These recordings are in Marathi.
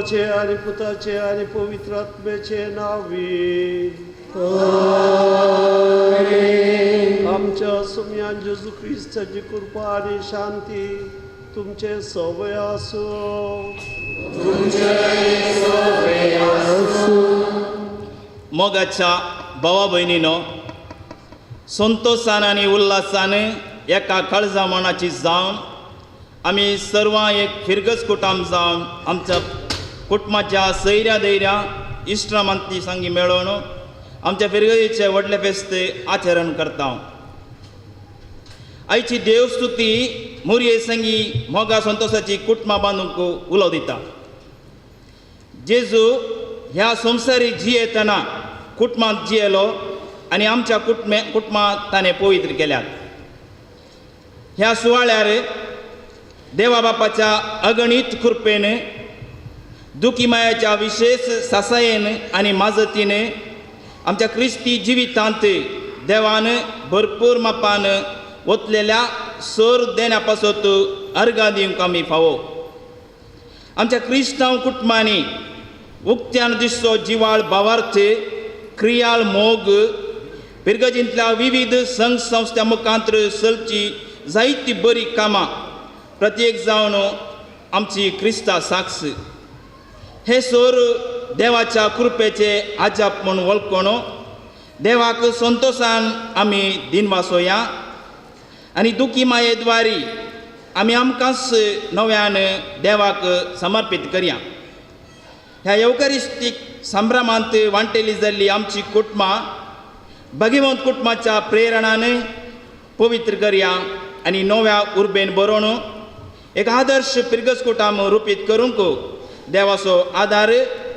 बापाचे आणि पुताचे आणि पवित्र आत्म्याचे नावे आमच्या सुम्यान जेजू ख्रिस्ताची कृपा आणि शांती तुमचे सवय असो. मोगाच्या भावा भयणीनो, संतोषान आणि उल्हासान एका काळजा मनाची जावन आमी सर्वां एक फिरगस कुटुंब जावन आमच्या कुटुंबाच्या सैऱ्या दैऱ्या इश्टरामांती सांगी मेळोवन आमच्या फिरगतीचे व्हडले फेस्त आचरण करता. आयची देवस्तुती मुरये संगी मोगा संतोषाची कुटुंबां बांदूंक उलो दिता. जेजू ह्या संवसारीक जियेतना कुटुंबांत जियेलो आनी आमच्या कुटुंबांत ताणें पवित्र केल्यात. ह्या सुवाळ्यार देवा बापाच्या अगणित कृपेन, दुखी मायाच्या विशेष सासायेन आनी माजतीन आमच्या क्रिस्ती जिवितांत देवान भरपूर मापान वतलेल्या सर देण्या पासत अर्गां दिवंक आमी फावो. आमच्या क्रिस्तांव कुटुंबांनी उक्त्यान दिसचो जिवाळ भावार्थ, क्रियाळ मोग, पिरगजींतल्या विविध संघ संस्था मुखांत्र चलची जायती बरी कामां प्रत्येक जावन आमची क्रिस्ता साक्ष. हे सोर देवाच्या कृपेचे आजाप म्हूण वळखून देवाक संतोषान आमी दिन वासोया आनी दुखी मायेद्वारी आमी आमकांच नव्यान देवाक समर्पीत करया. ह्या येवकारिस्तीक संभ्रमांत वांटेली जाल्ली आमची कुटुंबां भगिवंत कुटुंबाच्या प्रेरणान पवित्र करया आनी नव्या उर्बेन बरोवन एक आदर्श फिरगस कुटुंब रुपीत करूंक देवाचो आदार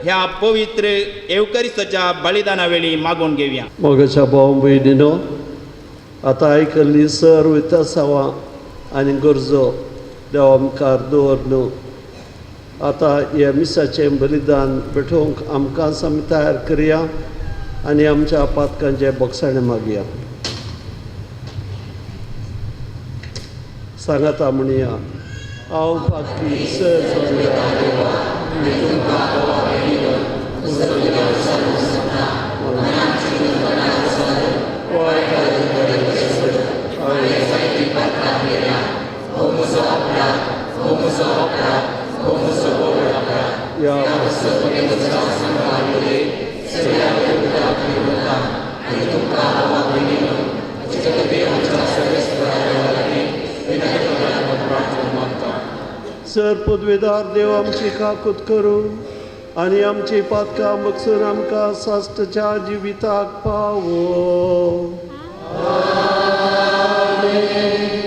ह्या पवित्र येवकारिस्ताच्या बलिदाना वेळी मागून घेवया. मोगाच्या भाव भयणीनो, आतां आयकल्ली सर्व वित्सावां आनी गरजो देवा मुखार दवरन आतां ह्या मिसाचें बलिदान पेटोवंक आमकांच आमी तयार करया आनी आमच्या पातकांचे बोगसाणें मागया. सांगाता म्हणया, हांव पातकी सर पदवेदार देव आमची काकूत करूं आनी आमची पातकां बगसून आमकां साश्टच्या जिविताक पावो. Israel.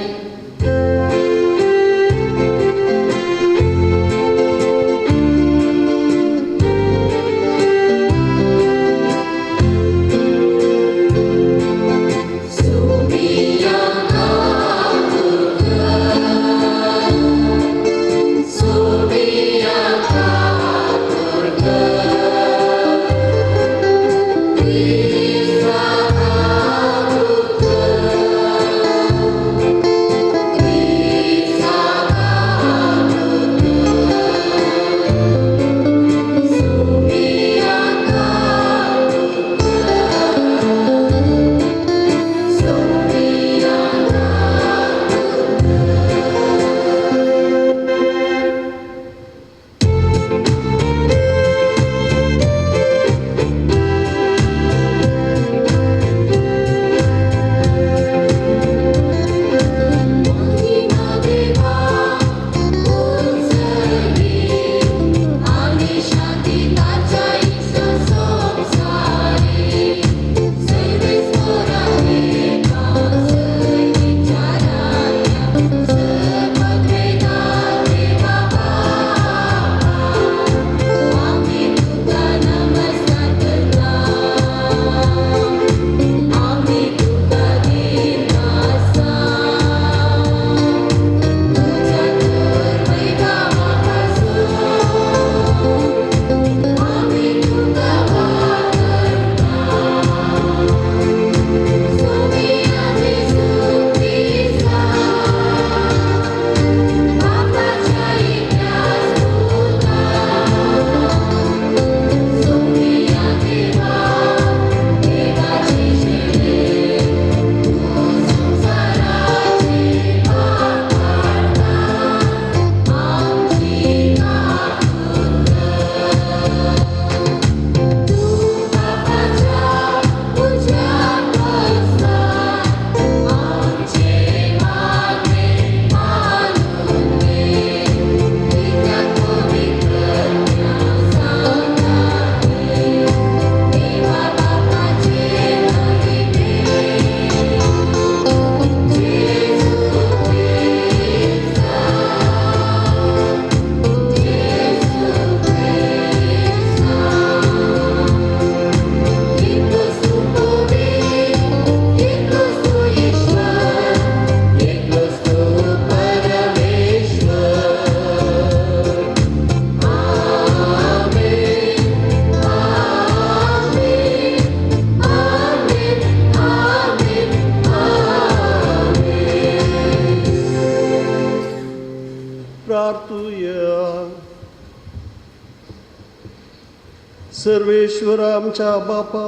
सर्वेश्वर आमच्या बापा,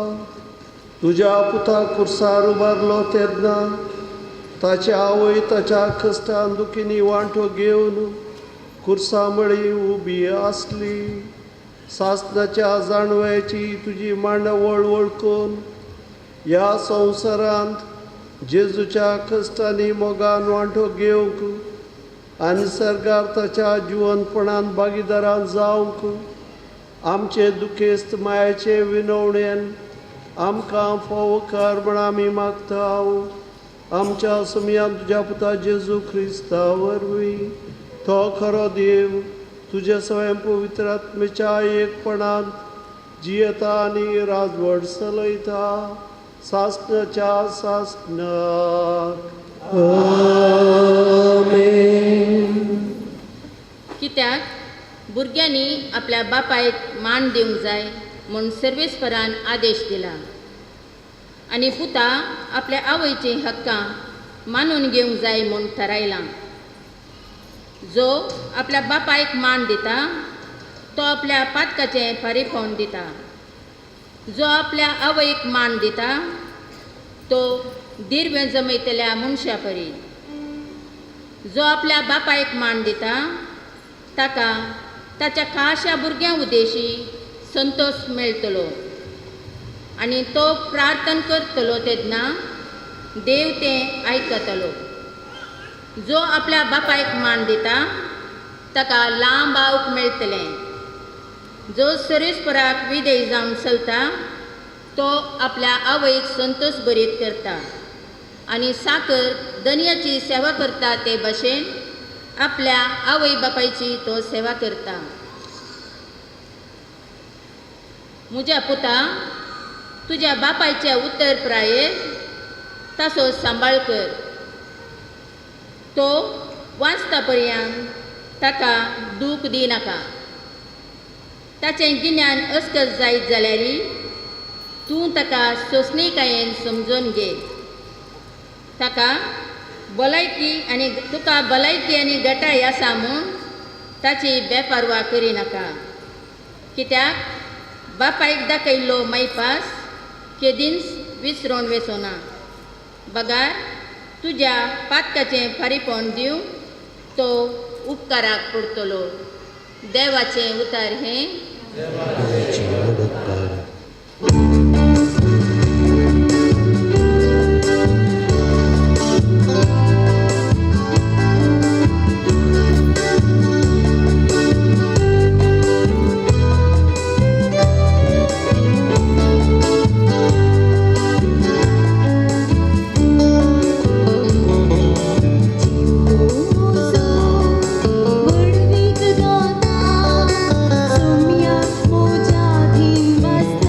तुझ्या पुता कुर्सार उबारलो तेन्ना ताची आवय ताच्या कश्टान दुखींनी वांटो घेवन कुर्सा मळी उबी आसली. सासणाच्या जाणव्याची तुजी मांड वळवळ करून ह्या संवसारांत जेजूच्या कश्टांनी मोगान वांटो घेवंक आनी सर्गार ताच्या जिवनपणान भागीदारान जावंक आमचे दुखेस्त मायाचे विनवणेन आमकां फावो कर म्हण आमी मागता. आमच्या समयान तुज्या पुता जेजू क्रिस्ता वरवीं तो खरो देव तुजे स्वयं पवित्र आत्मेच्या एकपणान जियेता आनी राजवट चलयता सासणाच्या सासणाक. कित्याक भुरग्यांनी आपल्या बापायक मान दिवंक जाय म्हूण सर्वेस्परान आदेश दिला आनी पुता आपल्या आवयची हक्कां मानून घेवंक जाय म्हूण थारायलां. जो आपल्या बापायक मान दिता तो आपल्या पातकाचें फारीकपण दिता. जो आपल्या आवयक मान दिता तो दिर्वें जमयतल्या मनशा परी. जो आपल्या बापायक मान दिता ताका ताच्या खाशा भुरग्यां उदेशी संतोश मेळटलो आनी तो प्रार्थना करतलो तेन्ना देव तें आयकतलो. जो आपल्या बापायक मान दिता ताका लांब आऊक मेळटलें. जो सर्वेस्पराक विधेय जावन चलता तो आपल्या आवयक संतोश भरीत करता आनी साकर दनयाची सेवा करता ते भाशेन आपल्या आवय बापायची तो सेवा करता. म्हज्या पुता, तुज्या बापायच्या उत्तर प्रायेर ताचो सांबाळ कर. तो वाचता पर्यंत ताका दूख दिनाका. ताचें गिन्यान अस्कत जायत जाल्यारय तूं ताका सोंसणीकायेन समजून घे. ताका तुका भलायकी आनी गटाय आसा म्हूण ताची बेपारवा करिनाका. कित्याक बापायक दाखयल्लो मैपास केदींच विसरोन वेचोना. बगार तुज्या पातकाचें फारीपण दिवंक तो उपकाराक पडटलो. देवाचें उतार हें Moja din basta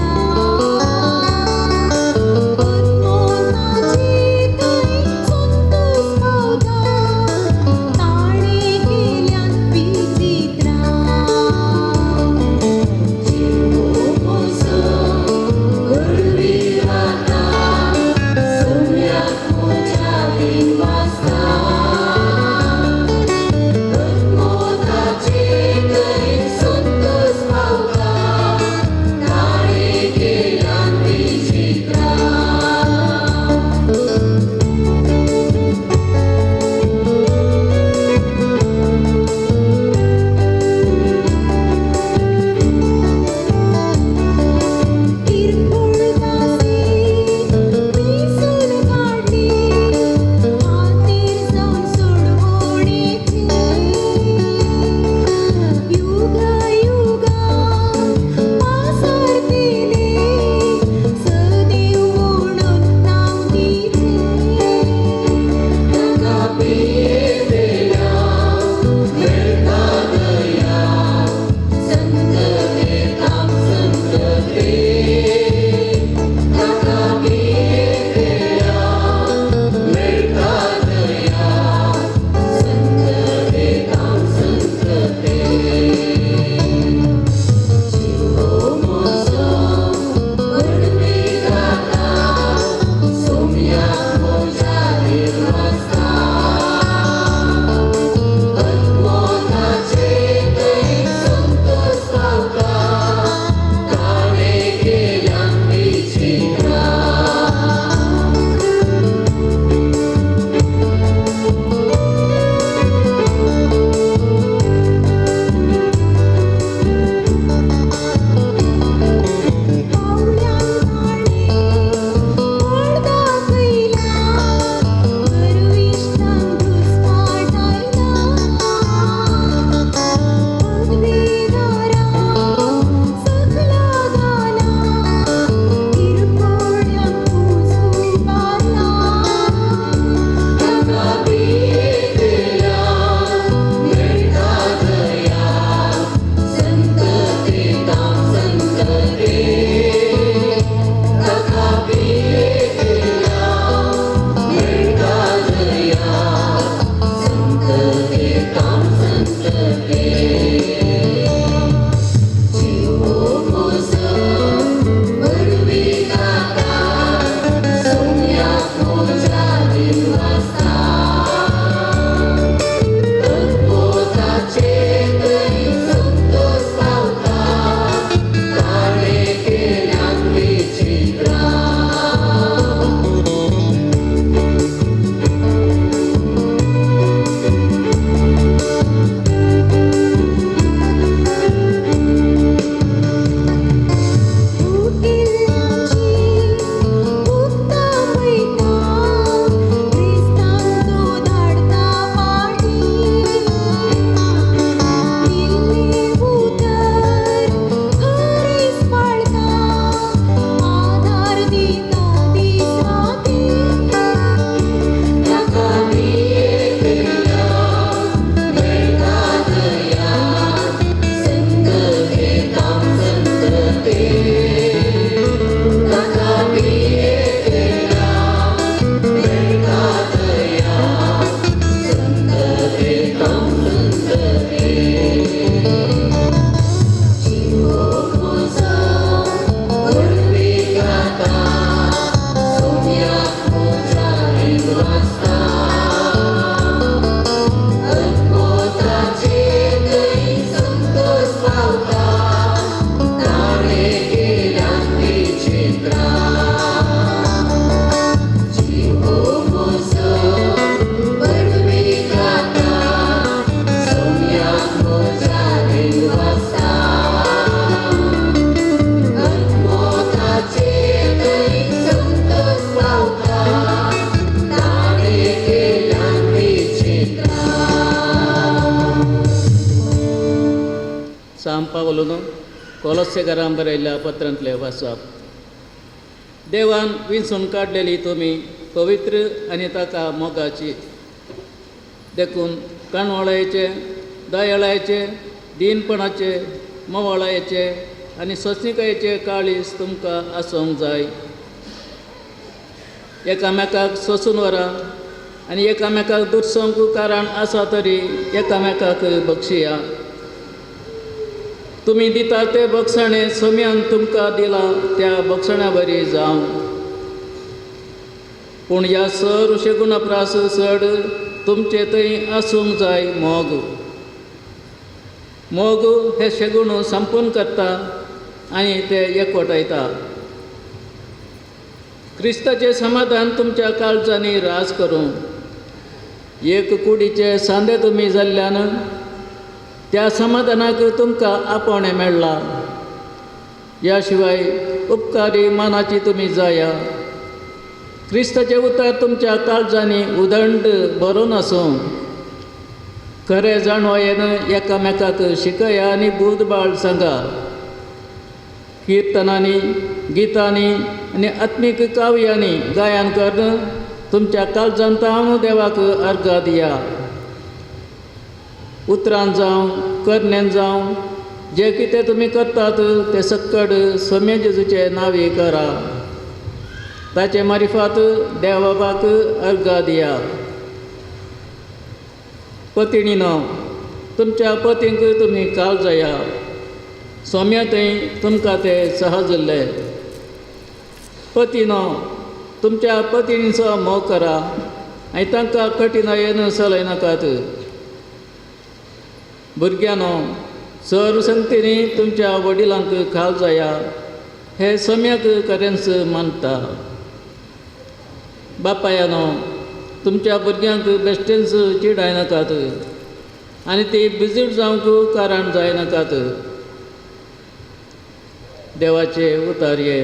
कोलोसेकारांक बरयल्ल्या पत्रांतले वाचप. देवान विंचून काडलेली तुमी पवित्र आनी ताका मोगाची देखून काणवळायेचे, दयाळायेचे, दिनपणाचे, मोवाळायेचे आनी सोंसणिकायेचे काळीज तुमकां आसूंक जाय. एकामेकाक सोंसून व्हरा आनी एकामेकाक दुरसोंक कारण आसा तरी एकामेकाक बक्षिया. तुमी दिता ते बक्षणे सोम्यान तुमकां दिला त्या बक्षण्या बरी जावं. पूण ह्या सर शेगुणाप्रास चड तुमचे थंय आसूंक जाय मोग. मोग हे शेगूण संपून करता आनी ते एकवटायता. क्रिस्ताचें समाधान तुमच्या काळजांनी राज करूं. एक कुडीचे सांदे तुमी जाल्ल्यान त्या समाधानाक तुमकां आपोवणें मेळ्ळां. ह्या शिवाय उपकारी मानाची तुमी जाया. क्रिस्ताचें उतर तुमच्या काळजांनी उदंड भरून आसूं. खरें जाणवयेन एकामेकाक शिकया आनी बुदबाळ सांगा. किर्तनांनी, गितांनी आनी आत्मीक काव्यांनी गायन करून तुमच्या काळजांत देवाक अर्घ दिया. उतरान जावं, करण्यान जावं, जे कितें तुमी करतात ते सकट सोम्या जेजूचे नांवी करा. ताचे मारिफात देवाबाक अर्घ दिया. पत्नीनो, तुमच्या पतींक तुमी काळजाया. सोम्या थंय तुमकां ते सहज उरले. पतीनो, तुमच्या पत्नीचो मोग करा आनी तांकां कठिनायेन चलय नाकात. भुरग्यांनो, सर संगतींनी तुमच्या वडिलांक काळजाया. हे सोम्याक खरेंच मानता. बापायानो, तुमच्या भुरग्यांक बेश्टेच चिडाय नाकात आनी ती बिजीड जावंक कारण जाय नाकात. देवाचे उतार हे.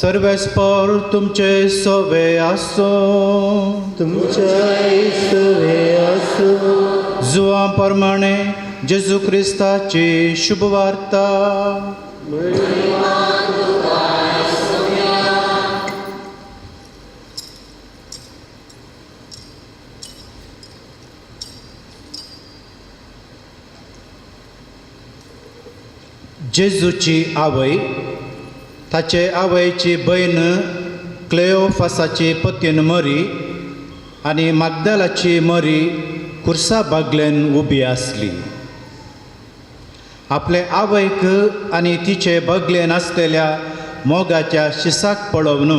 सर्वेस्पर तुमचे सोवे आसो. तुमच्या सोवे आसूं. जुआ प्रमाणे जेजू क्रिस्ताची शुभ वार्ता. जेजूची आवय, ताचे आवयची बहीण क्लेओफासाची पतीन मरी आनी मागदलाची मरी खुर्सा बागलेन उबी आसली. आपले आवयक आनी तिचे बगलेन आसलेल्या मोगाच्या शिसाक पळोवन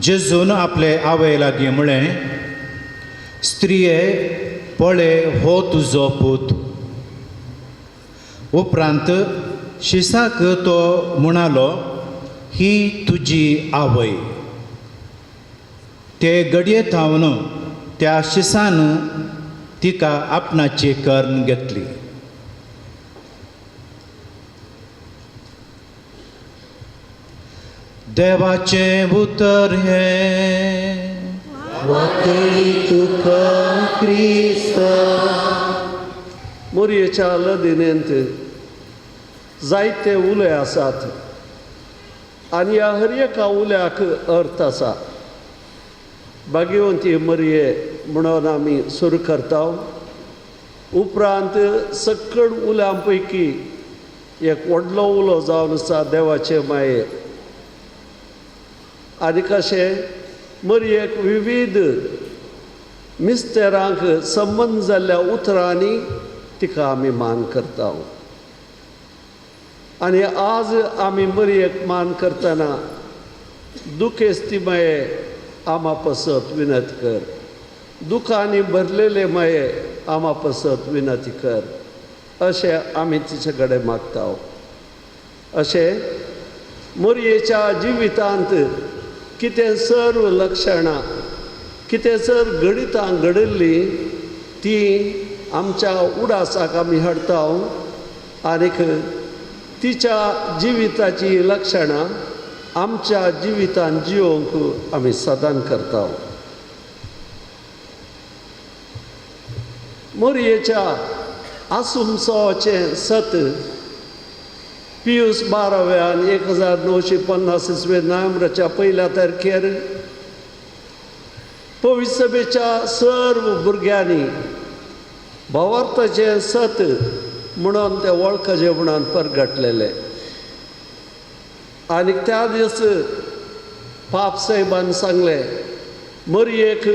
जेजून आपले आवय लागीं म्हळें, स्त्रिये, पळे हो तुजो पूत. उपरांत शिसाक तो म्हणालो, ही तुजी आवय. ते घडये थावन त्या शिसान तिका आपणाची कर्ण घेतली. देवाचें उतर हें. वाकडी तुका क्रिस्ता. मोरयेच्या लदिनेंत जायते उले आसात आनी ह्या हर एका उल्याक अर्थ आसा. भाग्यवंती मरये म्हणून आमी सुरू करता. उपरांत सकड उल्यां पैकी एक व्हडलो उलो जावन आसा देवाचे माये. आनी कशें मरयेक विविध मिस्तेरांक संबंद जाल्ल्या उतरांनी तिका आमी मान करता. आनी आज आमी मरयेक मान करतना दुखेस्ती माये आमा पसत विनंती कर. दुखांनी भरलेले माये आमा पसत विनंती कर. अशें आमी तिचे कडेन मागता. अशें मरयेच्या जिवितांत कितें सर्व लक्षणां, कितें जर घडितां घडिल्ली ती आमच्या उडासाक आमी हाडटा. आनीक तिच्या जिविताची लक्षणां आमच्या जिवितान जिवोवंक आमी सदान करता. मरयेच्या आसुमसावाचें सत पियूस 12व्यान 1950 नोव्हेंबराच्या 1 तारखेर पवित्र सभेच्या सर्व भुरग्यांनी भावार्थाचें सत म्हणून ते वळखजे म्हणून परगटलेले. आनी त्या दीस पाप साहेबान सांगलें, मरयेक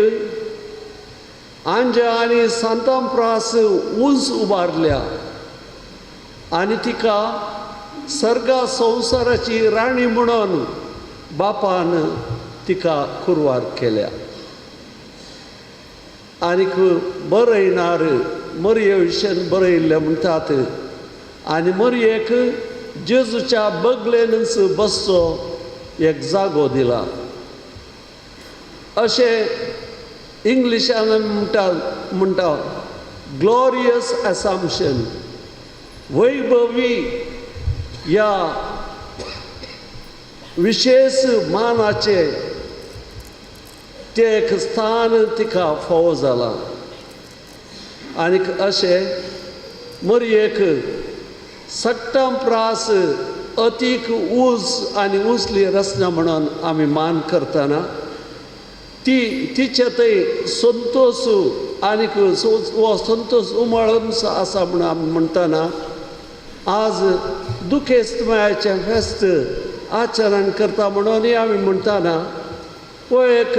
आंजे आनी सांतांप्रास उंच उबारल्या आनी तिका सर्गा संवसाराची राणी म्हणून बापान तिका कुरवार केल्या. आनीक बरयणार मरये विशयन बरयल्लें म्हणटात. आनी मरयेक जेजूच्या बगलेनच बसचो एक जागो दिला. अशें इंग्लिशान म्हणटा ग्लोरियस असम्पशन. वैभवी ह्या विशेष मानाचे ते एक स्थान तिका फावो जाला. आनीक अशें मरयेक सक्टांप्रास अतीक उंच आनी उंचली रचना म्हणून आमी मान करतना ती तिचे थंय संतोश आनीक हो संतोश उमळून आसा म्हणून आमी म्हणटना आज दुखेस्तमयाचें फेस्त आचरण करता म्हणूनय आमी म्हणटना हो एक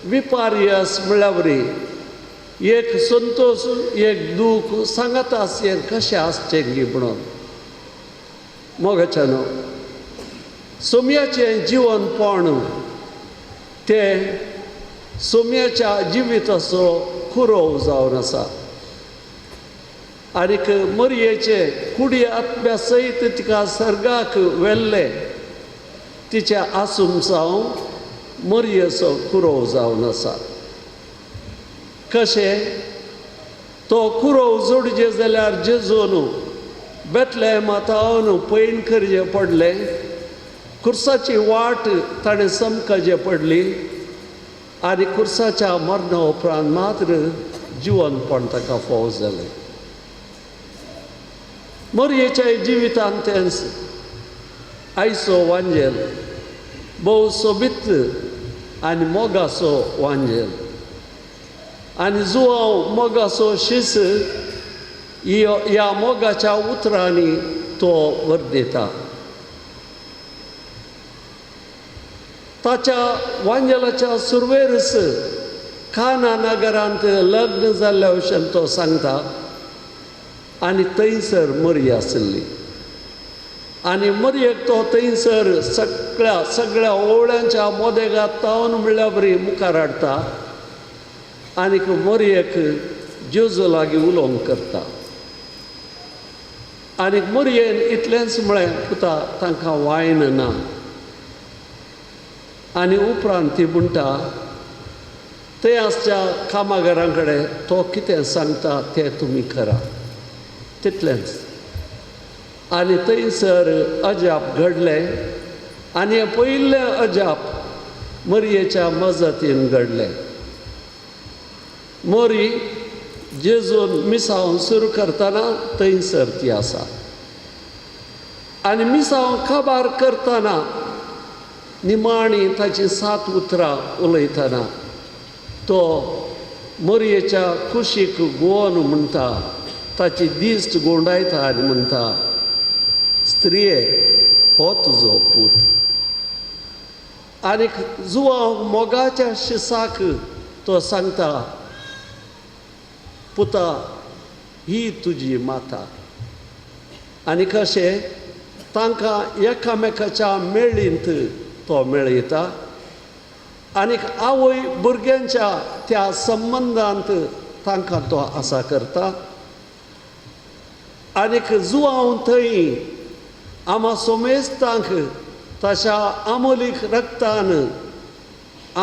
विपार्यस म्हणल्या बरी एक संतोश एक दूख सांगत आसचें कशें आसचें गी म्हणून. मोगाच्यानो सोम्याचें जिवनपण तें सोम्याच्या जिविताचो कुरव जावन आसा. आनीक मरयेचे कुडी आत्म्या सयत तिका सर्गाक व्हेल्ले तिच्या आसुमसांव मरयेचो कुरव जावन आसा. कशें तो कुरव जोडचे जाल्यार जेजून बेतलेहमातावन पैन करचें पडलें. खुर्साची वाट ताणें समकचें पडली आनी खुर्साच्या मरणा उपरांत मात्र जिवनपण ताका फावो जालें. मरयेच्या जिवितांत तें आयचो वांजेल भोव सोबीत आनी मोगाचो वांजेल. आनी जुवांव मोगाचो शीस ह्या मोगाच्या उतरांनी तो वर्दिता. ताच्या वांजेलाच्या सुरवेरस काना नगरांत लग्न जाल्ल्या भशेन तो सांगता आनी थंयसर मरी आसली आनी मरयेक तो थंयसर सगळ्या ओवळ्यांच्या मोदेगांत तावन म्हणल्या बरी मुखार हाडटा आनीक मरयेक जेजू लागीं उलोवंक करता आनीक मरयेन इतलेंच म्हळें पुता तांकां वायन ना आनी उपरांत ती म्हणटा ते आसच्या कामागारां कडेन तो कितें सांगता तें तुमी करा तितलेंच आनी थंयसर अजाप घडलें आनी हें पयिल्लें अजाप मरयेच्या मजतीन घडलें मोरी जेजून मिसांव सुरू करतना थंयसर ती आसा आनी मिसांव काबार करतना निमाणी ताची 7 उतरां उलयतना तो मरयेच्या कुशीक गोवन म्हणटा ताची दिश्ट गोंडायता आनी म्हणटा स्त्रिये हो तुजो पूत आनीक जुवांव मोगाच्या शिसाक तो सांगता पुता ही तुजी माता आनी कशें तांकां एकामेकाच्या मेळींत तो मेळयता आनीक आवय भुरग्यांच्या त्या संबंदांत तांकां तो आसा करता आनीक जुवांव थंय आमा सोमेस्तांक ताच्या आमोलीक रक्तान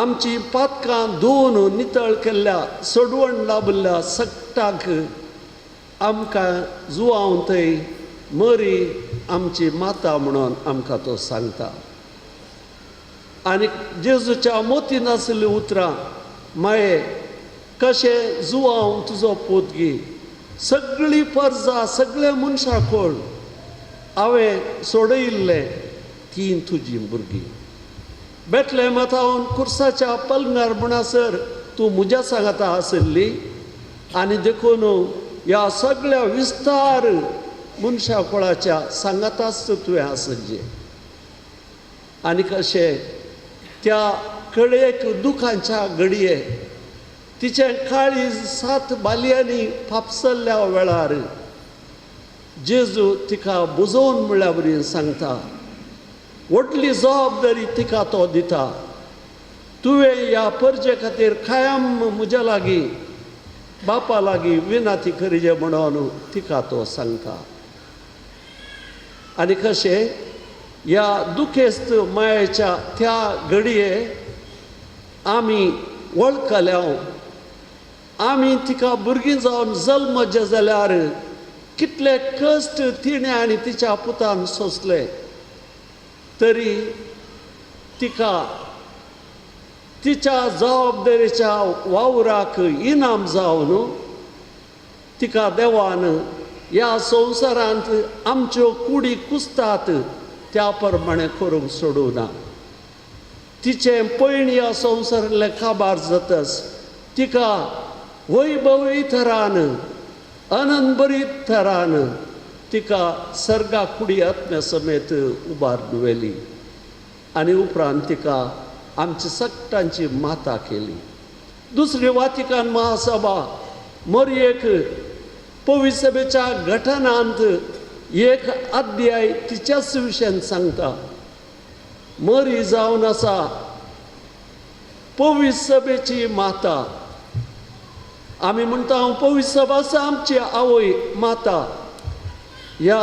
आमची पातकां धुवन नितळ केल्ल्या सडवण लाभिल्ल्या सक्ताक आमकां जुवांव थंय मरी आमची माता म्हणून आमकां तो सांगता आनी जेजूच्या मोतीन आसलीं उतरां माये कशें जुवांव तुजो पोतगी सगळीं परजां सगळे मनशाकोळ हांवें सोडयिल्लें तीं तुजीं भुरगीं बेतलेहमांतावन कुर्साच्या पलंगार म्हणसर तूं म्हज्या सांगाता आसली आनी देखून ह्या सगळ्या विस्तार मनशाकोळाच्या सांगाताच तुवें आसचें आनी कशें त्या कडेक दुखांच्या घडये तिचें काळीज 7 बालयांनी फापसल्ल्या वेळार जेजू तिका बुजोवन म्हणल्या बरी सांगता व्हडली जबाबदारी तिका तो दिता तुवें ह्या परजे खातीर कायम म्हज्या लागीं बापा लागीं विनाती करचें म्हणून तिका तो सांगता आनी कशें ह्या दुखेस्त मायेच्या त्या घडये आमी वळखल्या आमी तिका भुरगीं जावन जल्मजे जाल्यार कितले कश्ट तिणें आनी तिच्या पुतान सोंसले तरी तिका तिच्या जबाबदारेच्या वावराक इनाम जावन तिका देवान ह्या संवसारांत आमच्यो कुडी कुसतात त्या प्रमाणे करूंक सोडूं ना तिचें पैण ह्या संवसारांतलें काबार जातच तिका वैभवी थरान आनंदभरीत थरान तिका सर्गा कुडी आत्म्या समेत उबारून व्हेली आनी उपरांत तिका आमची सक्तांची माता केली दुसरी वातिकान महासभा मरयेक पवित्र सभेच्या घटनांत एक अध्याय तिच्याच विशयान सांगता मरी जावन आसा पवित्र सभेची माता आमी म्हणटा पवित्र सभा आसा आमची आवय माता ह्या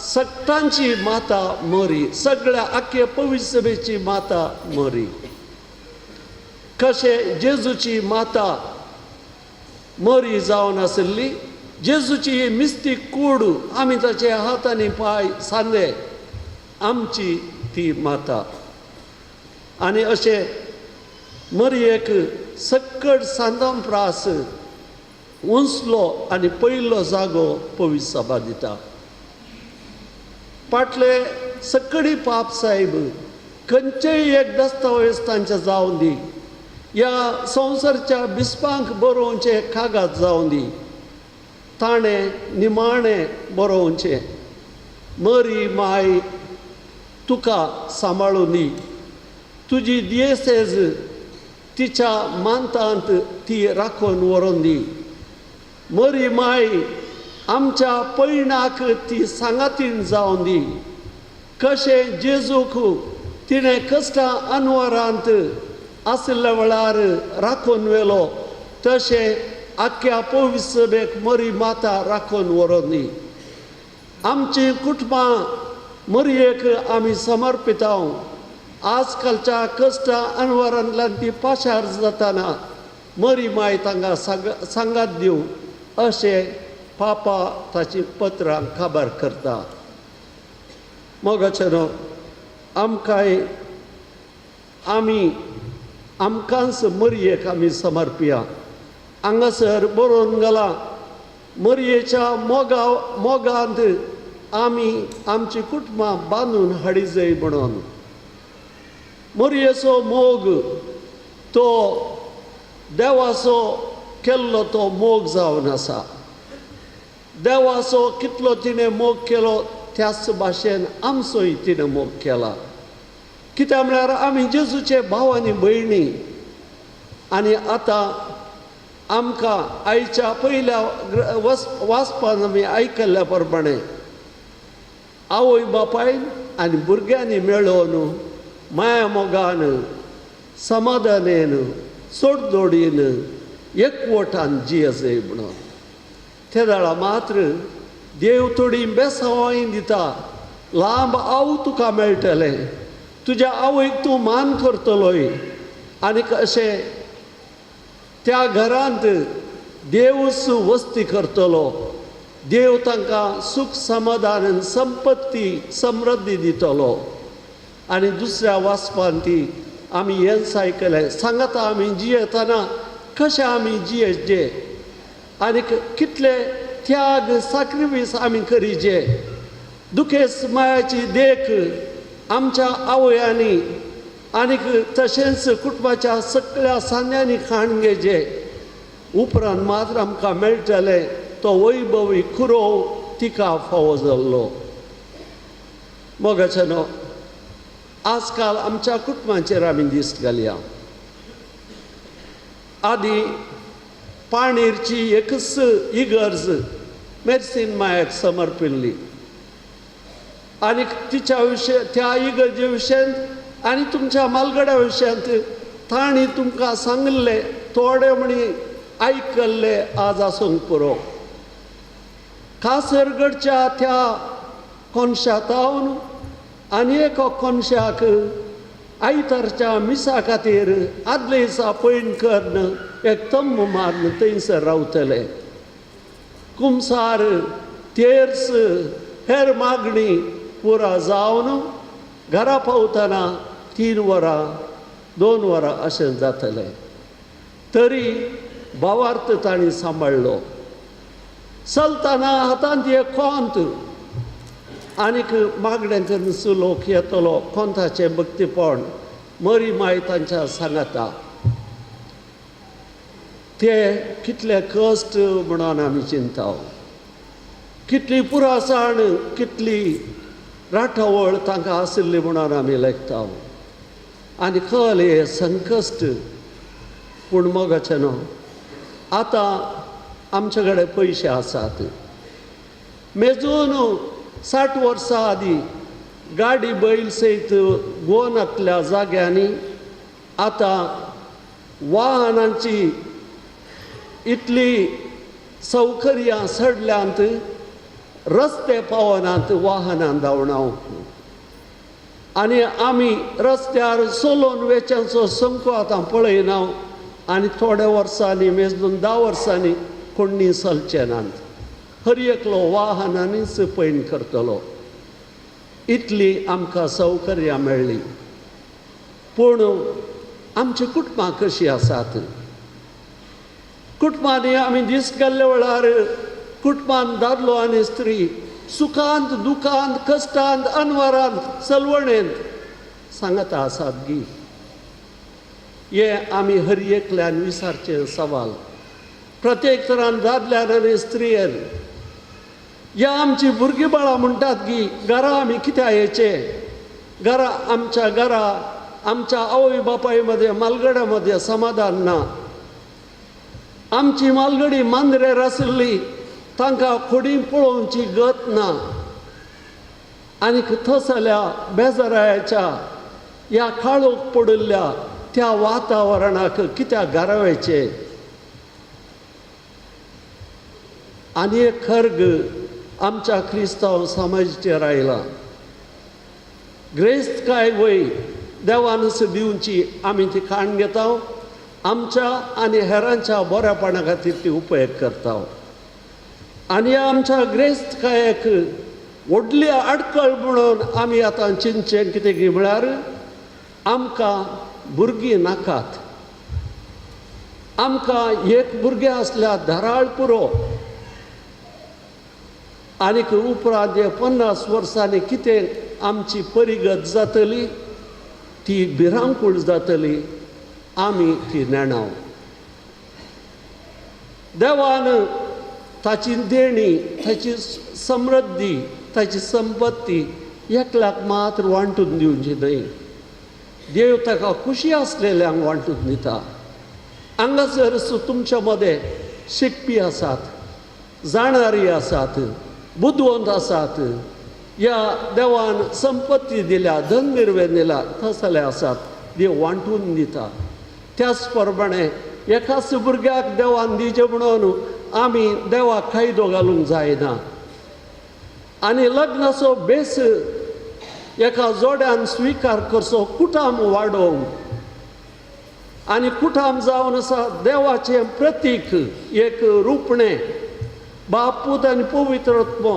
सक्तांची माता मरी सगळ्या आख्खे पवित्र सभेची माता मरी कशें जेजूची माता मरी जावन आसली जेजूची ही मिस्तीक कूड आमी ताचे हात आनी पाय सांदे आमची ती माता आनी अशें मरयेक सक्कड सांदम प्रास उंचलो आनी पयलो जागो पवित्र सभा दिता फाटले सक्कडी पाप साहेब खंयचेय एक दस्तावेज तांचे जावन दी ह्या संवसारच्या बिस्पांक बरोवचे कागाद जावन दी ताणें निमाणें बरोवचें मरी माय तुका सांबाळून दी तुजी दियेसेज तिच्या मानतांत ती राखून व्हरून दी. मरी माय आमच्या पैणाक ती सांगातीन जावन दी. कशें जेजूक तिणें कश्टां अनवरांत आसल्या वेळार राखून व्हेलो तशें आख्या पवित्र सभेक मरी माता राखून व्हरून दी. आमची कुटुंबां मरयेक आमी समर्पितांव. आजकालच्या कश्टां अनवरांतल्यान ती पाशार जाताना मरी माय तांकां सांगात दिवं अशें पापा ताची पत्रां खबर करता. मोगाचेनो आमकांच मरयेक आमी समर्पिया. हांगासर बरोवन गेला मरयेच्या मोगांत आमी आमची कुटुंबां बांदून हाडी जाय म्हणून. मरयेचो मोग तो देवाचो केल्लो तो मोग जावन आसा. देवाचो कितलो तिणें मोग केलो त्याच भाशेन आमचोय तिणें मोग केला. कित्याक म्हळ्यार आमी जेजूचे भाव आनी भयणी. आनी आतां आमकां आयच्या पयल्या वाचपान आमी आयकल्ल्या प्रमाणे आवय बापायन आनी भुरग्यांनी मेळोवन माया मोगान समाधानेन सोडदोडीन एकवटान जियेजय म्हणून. ते वेळा मात्र देव थोडी बेसांवांय दिता. लांब आव तुका मेळटलें. तुज्या आवयक तूं मान करतलोय. आनी अशें त्या घरांत देवूच वस्ती करतलो. देव तांकां सुख समाधान संपत्ती समृद्धी दितलो. आनी दुसऱ्या वाचपान ती आमी हेंच आयकलें सांगता आमी जियेतना कशें आमी जियेचे आनी कितले त्याग साक्रिफीस आमी करीचे. दुखेस मायाची देख आमच्या आवयांनी आनीक तशेंच कुटुंबाच्या सगळ्या सान्यांनी खाण घेवचे. उपरांत मात्र आमकां मेळटले तो वैभवी खुरो तिका फावो जाल्लो. मोगाचेनो आजकाल आमच्या कुटुंबाचेर आमी दिश्ट घालया. आदी पाणीरची एकच इगर्ज मेर्सीन मायाक समर्पिल्ली. आनी तिच्या त्या इगर्जे विशयान आनी तुमच्या मालगड्या विशयांत तांणी तुमकां सांगले थोडे म्हणी आयकल्ले आज आसूंक पुरो. कासरगडच्या त्या कोनशातावन आनी एका कोनशाक आयतारच्या मिसा खातीर आदले दिसा पयण करन एक तंब मारून थंयसर रावतले. कुमसार तेर्स हेर मागणी पुरा जावन घरा पावतना 3 वरां 2 वरां अशें जातलें. तरी भावार्थ तांणी सांबाळ्ळो. चलतना हातांत एक कोंत आनीक मागणें करून सुलोक येतलो. कोंताचें भक्तीपण मरी माय तांच्या सांगता. ते कितले कश्ट म्हणून आमी चिंताव. कितली पुरासाण कितली राठवळ तांकां आशिल्ली म्हणून आमी लेखताव. आनी खल हे संकश्ट. पूण मोगाचेनो आतां आमचे कडेन पयशे आसात. मेजून 60 वर्सां आदीं गाडी बैल सयत गोवनांतल्या जाग्यांनी आतां वाहनांची इतली सौकर्यां सडल्यांत रस्ते पावनात वाहनां धांवणावंक. आनी आमी रस्त्यार चलोवन वेच्यांचो संको आतां पळयना. आनी थोड्या वर्सांनी मेजून 10 वर्सांनी कोणी चलचे नात. हर एकलो वाहनांनीच पैण करतलो. इतली आमकां सौकर्यां मेळ्ळी. पूण आमची कुटुंबां कशीं आसात. कुटुंबांनी आमी दीस गेल्ल्या वेळार कुटुंबांत दादलो आनी स्त्री सुखांत दुखांत कश्टांत अनवरांत चलवणेंत सांगता आसात गी. हे आमी हर एकल्यान विचारचे सवाल. प्रत्येक तरान दादल्यान आनी स्त्रियेन या आमची भुरगीं बाळां म्हणटात की घरा आमी कित्याक येचे. घरा आमच्या घरा आमच्या आवय बापायमध्ये मालगड्यामध्ये समाधान ना. आमची मालगडी मांद्रेर आसली तांकां खोडी पळोवची गत ना. आनी थसल्या बेजाराच्या ह्या काळोख पडिल्ल्या त्या वातावरणाक कित्याक घारावेचे. आनी एक खर्ग आमच्या क्रिस्तांव समाजाचेर आयला. ग्रेस्त काय वय देवान दिवची आमी ती खाण घेता, आमच्या आनी हेरांच्या बऱ्यापणा खातीर ती उपेग करता. आनी आमच्या ग्रेस्त कायेक व्हडली आडखळ म्हणून आमी आतां चिंतचें कितें की म्हळ्यार आमकां भुरगीं नाकात. आमकां एक भुरगें आसल्यार धाराळ पुरो. आनीक उपरांत 50 वर्सांनी कितें आमची परिगत जातली ती भिरांकूळ जातली, आमी ती नेणाव. देवान ताची देणी, ताची समृद्धी, ताची संपत्ती एकल्याक मात्र वांटून दिवची न्हय. देव ताका खुशी आसलेल्यांक वांटून दिता. हांगासर तुमच्या मदें शिकपी आसात, जाणारी आसात, बुद्धवंत आसात, ह्या देवान संपत्ती दिल्या, धन निर्वेन दिला, तसले आसात. देव वांटून दिता. त्याच प्रमाणे एकाच भुरग्याक देवान दिचे म्हणून आमी देवाक कायदो घालूंक जायना. आनी लग्नाचो बेस एका जोड्यान स्विकार करचो, कुटाम वाडोवंक. आनी कुटाम जावन आसा देवाचें प्रतीक, एक रुपणें. बाप, पूत आनी पवित्र आत्मो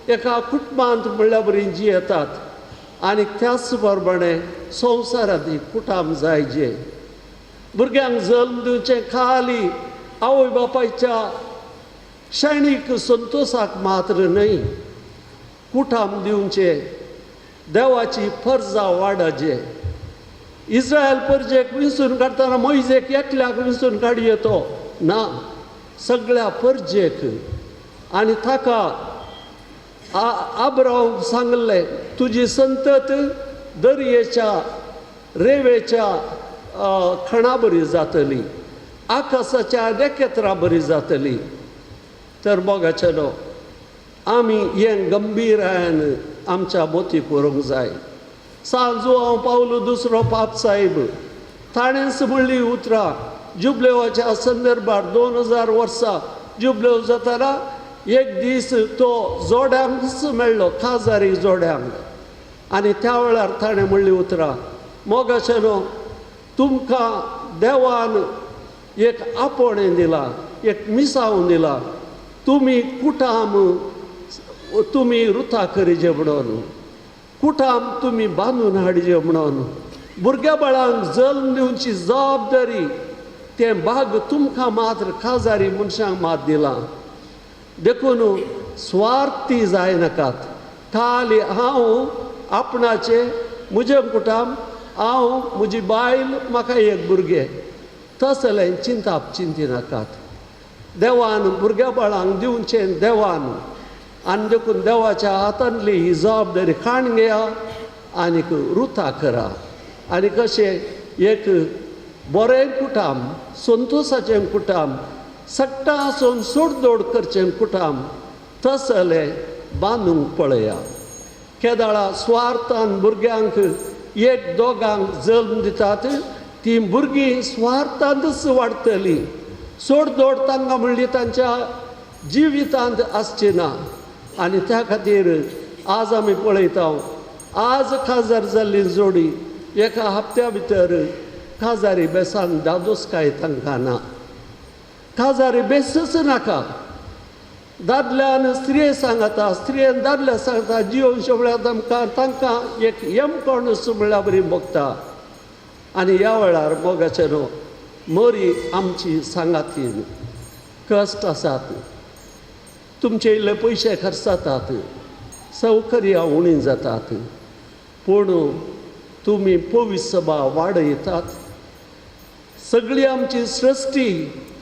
एका कुटुंबांत म्हणल्या बरी जियेतात. आनी त्याच प्रमाणे संवसारांत कुटाम जायचे. भुरग्यांक जल्म दिवचें खाली आवय बापायच्या क्षणीक संतोशाक मात्र न्हय, कुटाम दिवचे, देवाची फर्जां वाडचे. इस्रायल परजेक विंचून काडटना मोइजेक एकल्याक विंचून काड येतो ना, सगळ्या परजेक. आनी ताका आब्राम सांगलें, तुजी संतत दर्येच्या रेवेच्या खणा बरी जातली, आकाशाच्या नखेत्रां बरी जातली. तर मोगाचेलो आमी हें गंभीरायन आमच्या मोती करूंक जाय. सांजो हांव पावलो दुसरो पाप साहेब ताणेंच म्हणली उतरां जुबलेवाच्या संदर्भात 2000 वर्सां जुबलेव जाताना एक दीस तो जोड्यांकच मेळ्ळो, खाजारी जोड्यांक. आनी त्या वेळार ताणें म्हणली उतरां, मोगाचेनो तुमकां देवान एक आपोणें दिलां, एक मिसांव दिलां. तुमी कुटाम तुमी रुथा करीचे म्हणून, कुटाम तुमी बांदून हाडचे म्हणून. भुरग्या बाळांक जल्म दिवची जबाबदारी तें भाग तुमकां मात्र खाजारी मनशांक मात दिलां. देखून स्वार्थी जाय नाकात. खाली हांव आपणाचे, म्हजें कुटाम, हांव, म्हजी बायल, म्हाका एक भुरगें, तसलें चिंती नाकात. देवान भुरग्या बाळांक दिवचें देवान. आनी देखून देवाच्या हातांतली ही जबाबदारी खाण घेया आनीक रुथा करा. आनी कशें एक बरें कुटाम, संतोशाचें कुटाम, सट्टा आसून सोडदोड करचें कुटाम, तसलें बांदूंक पळया. केदाळा स्वार्थान भुरग्यांक एक दोगांक जल्म दितात, ती भुरगीं स्वार्थांतच वाडटलीं. सोडदोड तांकां म्हणली तांच्या जिवितांत आसची ना. आनी त्या खातीर आज आमी पळयता, आज खाजार जाल्ली जोडी एका हप्त्या भितर खाजारी बेसान दादोसकाय तांकां ना. खाजारी बेसच नाका. दादल्यान स्त्रिये सांगता, स्त्रियेन दादल्या सांगता, जिवनशे म्हळ्यार तांकां एक येमकोणस म्हणल्यार बरी भोगता. आनी ह्या वेळार मोगाचेनो मोरी आमची सांगातीन कश्ट आसात, तुमचे इल्ले पयशे खर्च जातात, सौकर्यां उणी जातात, पूण तुमी पवित्र सभा वाडयतात. सगळी आमची सृश्टी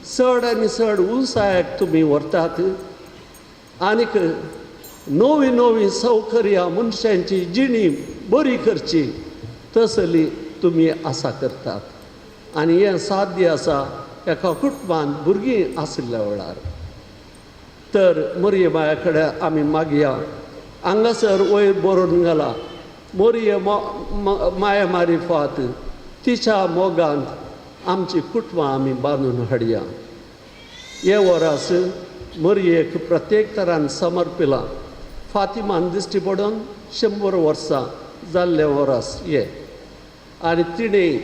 चड आनी चड उंचायेक तुमी व्हरतात. आनीक नवी नवी सौकर्यां मनशांची जिणी बरी करची, तसली तुमी आसा करतात आनी हें साध्य आसा एका कुटुंबांत भुरगीं आशिल्ल्या वेळार. तर मोरये माया कडेन आमी मागया. हांगासर वयर बरोवन घाला, मोरये माया मारी फात तिच्या मोगांत आमची कुटुंबां आमी बांदून हाडया. हे वरास मोरयेक प्रत्येक तरान समर्पिलां. फातिमान दिश्टी पडून 100 वर्सां जाल्ले वरास हे, आनी तिणें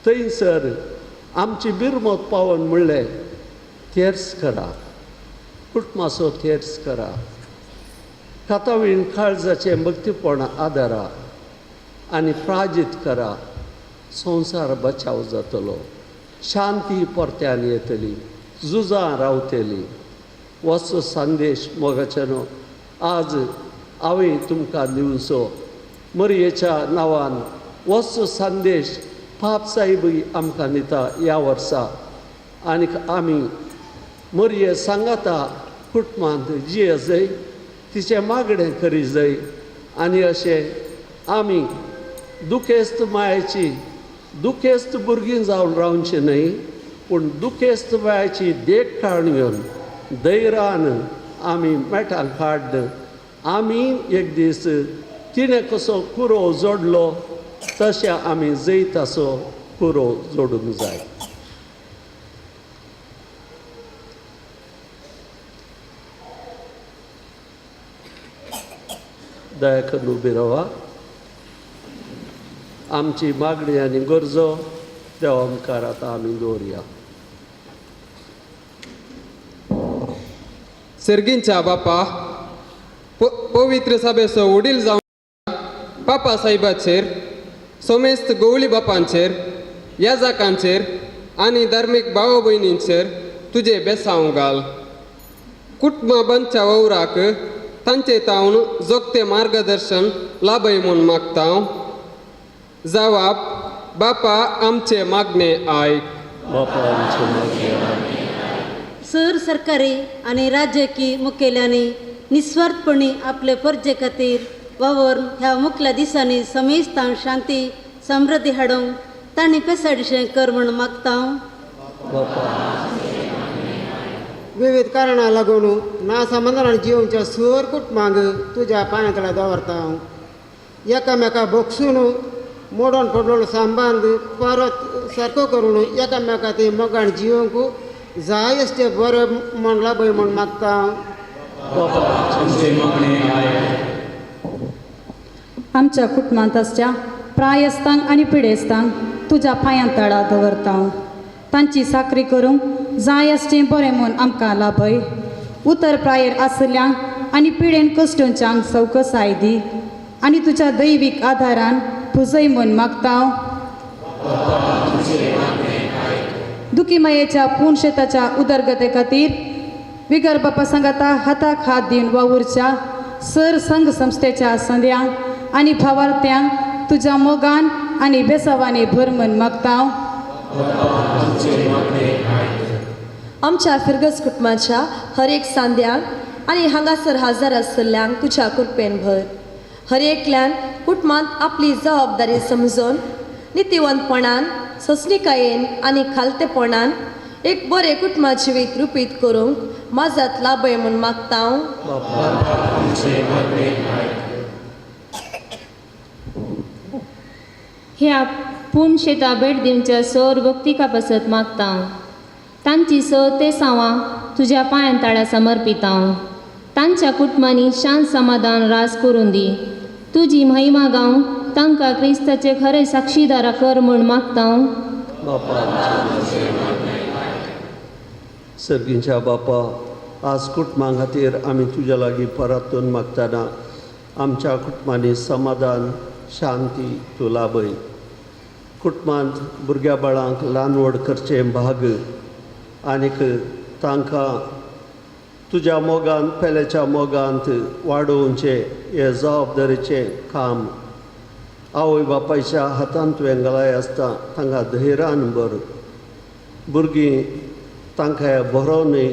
थंयसर आमची बिरमत पावोन म्हणलें, तेर्स करा, कुटुंबाचो तेर्स करा, कातावीण काळजाचें भक्तीपण आदारा आनी प्राजीत करा. संवसार बचाव जातलो, शांती परत्यान येतली, झुजां रावतली. वचो संदेश मोगाचेनो आज हांवें तुमकां दिवचो. मोरयेच्या नांवान वचो संदेश पाप साहेबूय आमकां दिता ह्या वर्सा. आनीक आमी मोरये सांगाता कुटुंबांत जिये जाय, तिचें मागणें करी जाय. आनी अशें आमी दुखेस्त मायेची दुखेस्त भुरगीं जावन रावचीं न्हय, पूण दुखेस्त मायेची देख काडून घेवन धैर्यान आमी मेटांक हाड. आमी एक दीस तिणें कसो कुरो जोडलो तशें आमी जैताचो कुरो जोडूंक जाय. दया करून उबी रावा. आमची मागणी आनी गरजो देवा मुखार आतां आमी दवरया. सर्गींच्या बापा, पवित्र सभेचो वडील जावन बापा साहेबाचेर, सोमेस्त गवळी बापांचेर, याजकांचेर आनी धार्मीक भाव भयणींचेर तुजे बेसांव घाल. कुटुंबांच्या वावराक तांचे तावन जोगते मार्गदर्शन लाभय म्हूण मागता. जबाब, बापा आमचे मागणे आयक. बापा आमचे मागणे आयक. सर सरकारी आणि राजकीय मुखेल्यांनी निस्वार्थपणी आपले फर्जे खातीर वावरून ह्या मुखल्या दिसांनी समेस्तांक शांती समृद्धी हाडूंक तांणी पेसाडीशें कर म्हूण मागता. विविध कारणां लागून नासमाधानान जिवच्या सुर कुटुंबांक तुज्या पांया तळा दवरता. एकामेका भोगसून मोडोन पडलेलो संबंद परत सारको करून एकामेका मोगान जिवंक जाय असते बरें म्हण लाभय म्हूण मागता. आमच्या कुटुंबांत आसच्या प्रायस्तांक आनी पिडेस्तांक तुज्या पांया तळा दवरता. तांची साकरी करूंक जाय आसचें बरें म्हूण आमकां लाभय. उतर प्रायेर आसल्यांक आनी पिडेन कश्टोवच्यांक सवकसाय दी आनी तुज्या दैवीक आदारान पुजय म्हूण मागता. दुखी मायेच्या पूर्ण शेताच्या उदरगते खातीर विगर बापा सांगाता हाताक हात दिवन वावुरच्या सर संघ संस्थेच्या संद्यांक आनी भावार्थ्यांक तुज्या मोगान आनी बेसावांनी भर म्हूण मागता. आमच्या फिरगस कुटुंबाच्या हर एक सांद्यांक आनी हांगासर हजर आसल्ल्यांक तुज्या कृपेन भर. हर एकल्यान कुटुंबांत आपली जबाबदारी समजून नितीवंतपणान, ससणिकायेन आनी खालतेपणान एक बरें कुटुंबा जिवीत रुपीत करूंक मजत लाभय म्हूण मागता. ह्या पूर्ण शेता भेट दिवच्या सर भक्तिका पासत मागता. तांची स ते सावां तुज्या पांयां ताळा समर्पिता. तांच्या कुटुंबांनी शांत समाधान रास करून दी. तुजी महिमा गावंक तांकां क्रिस्ताचे खरे साक्षीदारा कर म्हूण मागता. सर्गींच्या बापा, आज कुटुंबां खातीर आमी तुज्या लागीं परतून मागतना आमच्या कुटुंबांनी समाधान, शांती तूं लाभय. कुटुंबांत भुरग्या बाळांक ल्हान व्हड करचें भाग आनीक तांकां तुज्या मोगान पेल्याच्या मोगांत वाडोवचें हे जबाबदारीचें काम आवय बापायच्या हातांत तुवें घालाय आसता. तांकां धैर्यान भर. भुरगीं तांकां हें बरो न्हय,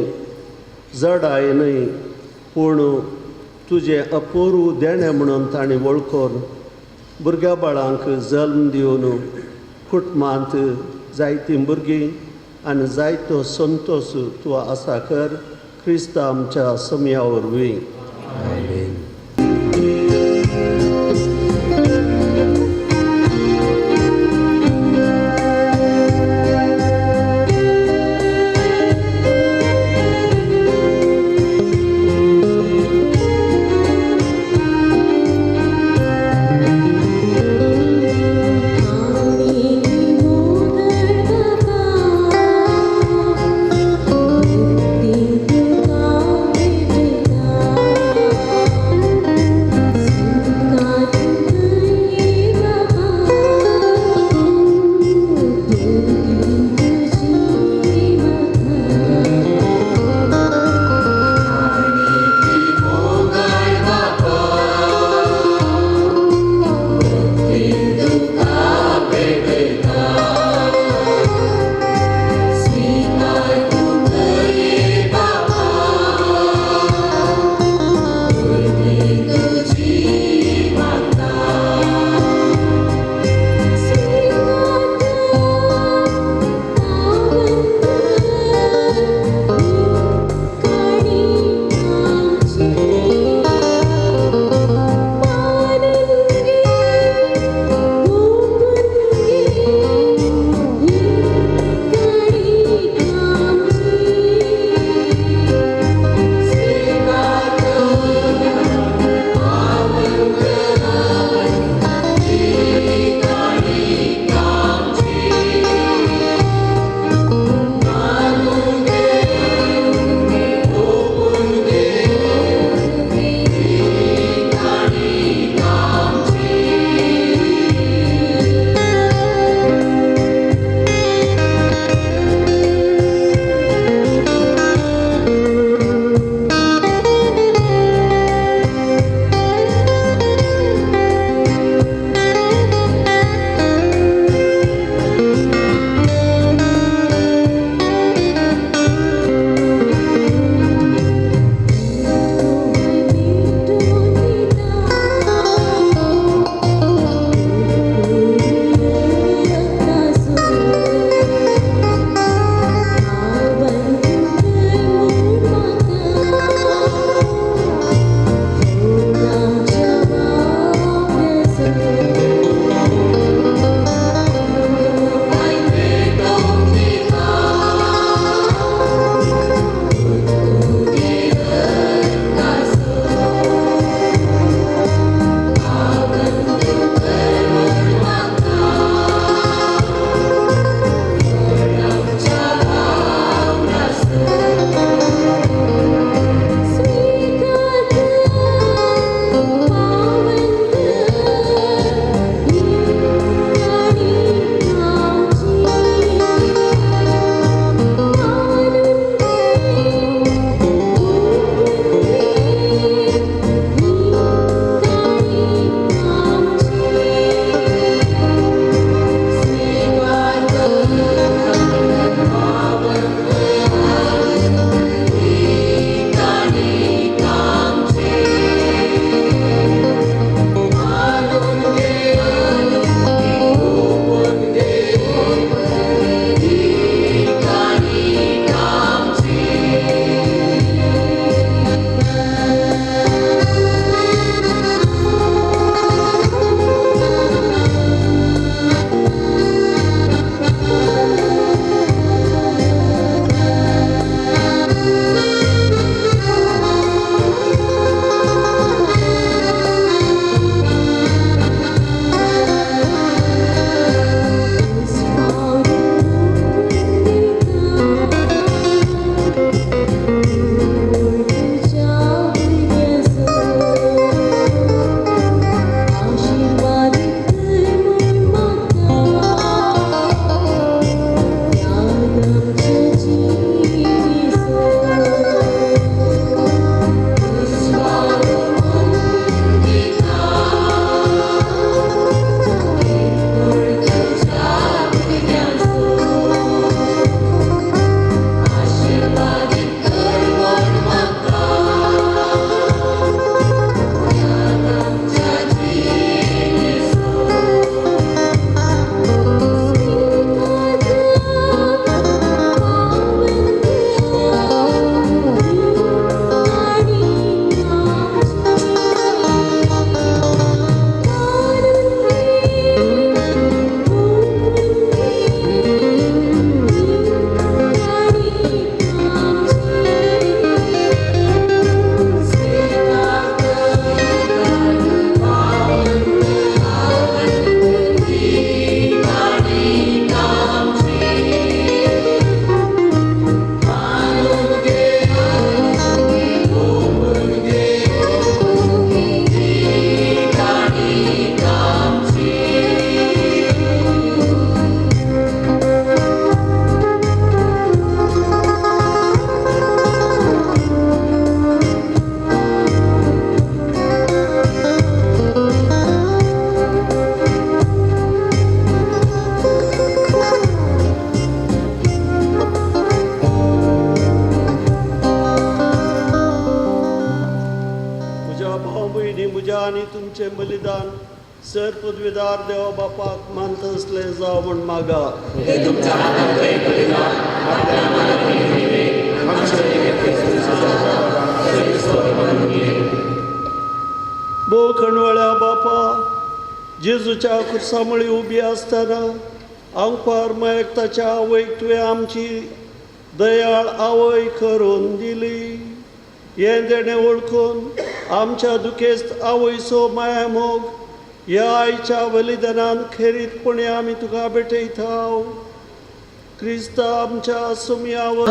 जड आय न्हय, पूण तुजें अपुर्व देणें म्हणून तांणी वळखून भुरग्या बाळांक जल्म दिवन कुटुंबांत जायतीं भुरगीं आनी जायतो संतोश तूं आसा कर क्रिस्त आमच्या समया वरवीं. Thank you. भाव भयणी म्हज्या आनी तुमचें बलिदान सर पदवीदार देवा बापाक मानत असले जावं म्हण मागा. भोव खणवळ्या बापा, जेजूच्या खुर्सामळी उबी आसतना अंपार मयेकताच्या आवयक तुवें आमची दयाळ आवय करून दिली. हें देणें ओळखून आमच्या दुखेस्त आवयचो माया मोग ह्या आईच्या बलिदानान खेरीतपणी आमी तुका भेटयताव. क्रिस्त आमच्या सुमयावर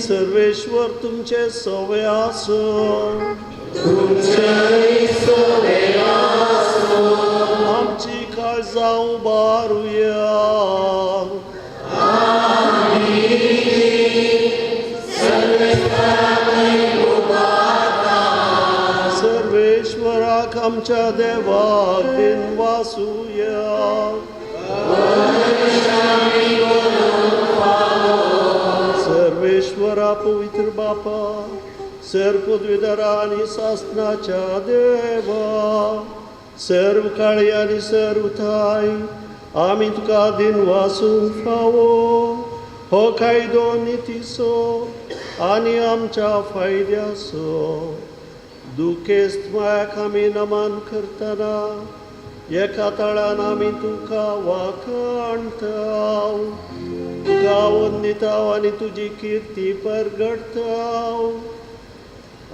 सर्वेश्वर तुमचे सवय आसो. आमची काळजां उबारुया. सर्वेश्वराक आमच्या देवाक दिन वासुया. सर्वेश्वरा पवित्र बापा, सर पदवीधरा आनी सासनाच्या देवा, सर्व काळी आनी सर्व थाय आमी तुका दिन वासूंक फावो. हो कायदो नितीसो आनी आमच्या फायद्याचो. दुखेस्त मायाक आमी नमन करतना एका ताळान आमी तुका वाखाणताव. तुका वंदिताव आनी तुजी किर्ती परगडताव.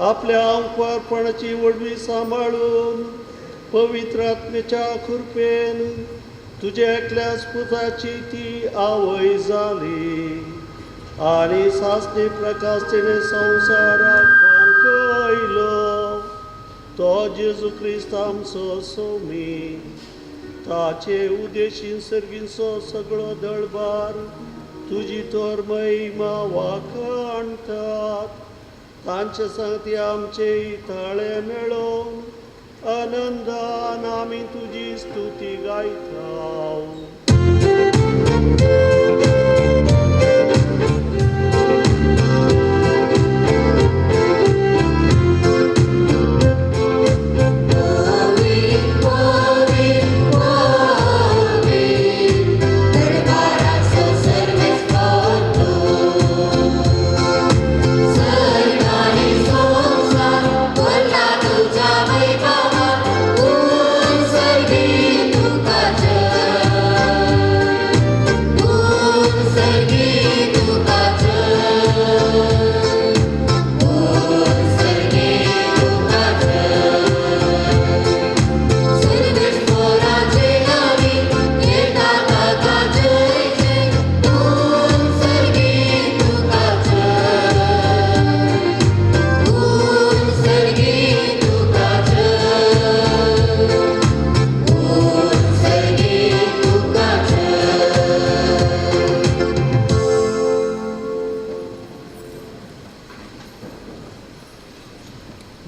आपल्या अंपारपणाची वडवी सांबाळून पवित्र आत्मेच्या कृपेन तुज्या एकल्याच पुताची ती आवय जाली आनी सासणी प्रकाशतेने संवसाराक पांकयलो. तो जेजू क्रिस्त आमचो सोमी, ताचे उदेशीन सर्गींचो सगळो दळबार तुजी तोर महिमा वाखाणतात. तांचे सांगती आमचे ताळे मेळोवन आनंदान आमी तुजी स्तुती गायताव.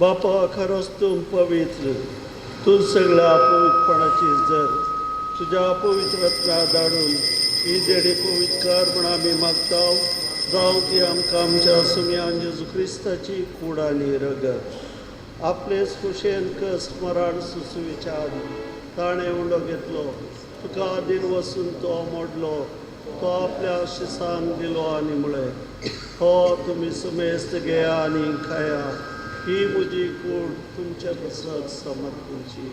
बापा, खरोच तूं पवित्र, तूं सगळ्या पवित्रपणाची जर तुज्या पवित्रत्वा धाडून ही देणी पवित्र कर म्हण आमी मागताव. जावं ती आमकां आमच्या सुमयान जेजू क्रिस्ताची कूड आनी रगत आपलेच कुशेन कश्ट मरण सुसुविचार ताणें उंडो घेतलो. तुका दिन वचून तो मोडलो, तो आपल्या शिसांक दिलो आनी म्हळें, हो तुमी सुमेस्त घेया आनी खाया. ही म्हजी कूड तुमच्या बसत समर्पूची.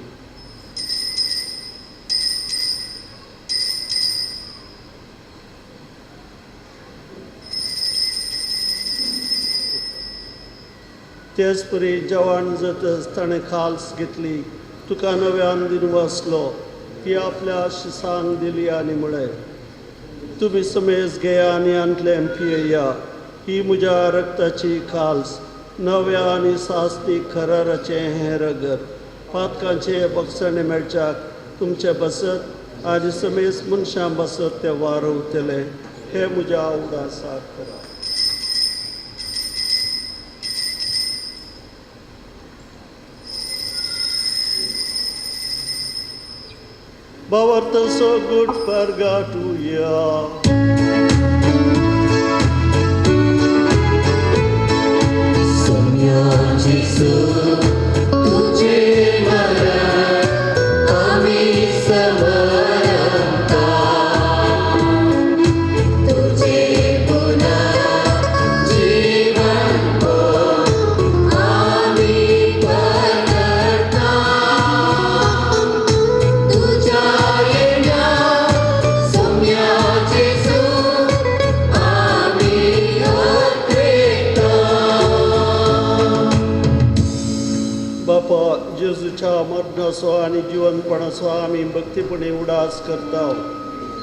तेच परी जवान जातच ताणें खाल्स घेतली, तुका नव्यान दिन वसलो, ती आपल्या शिसांक दिली आनी म्हळें, तुमी समेज घेया आनी आंतलें पियेया. ही म्हज्या रक्ताची खाल्स, नव्या आनी सास्तीक खराराचें हें रगत. पातकांचे बक्षणे मेळच्याक तुमचे बसत आनी समेज मनशां बसत ते वारवतले. हे म्हज्या उदासाक करा. Bawarta so good purgatoria. Sonia जेजूच्या मरणाचो आनी जिवनपणाचो आमी भक्तीपणे उडास करता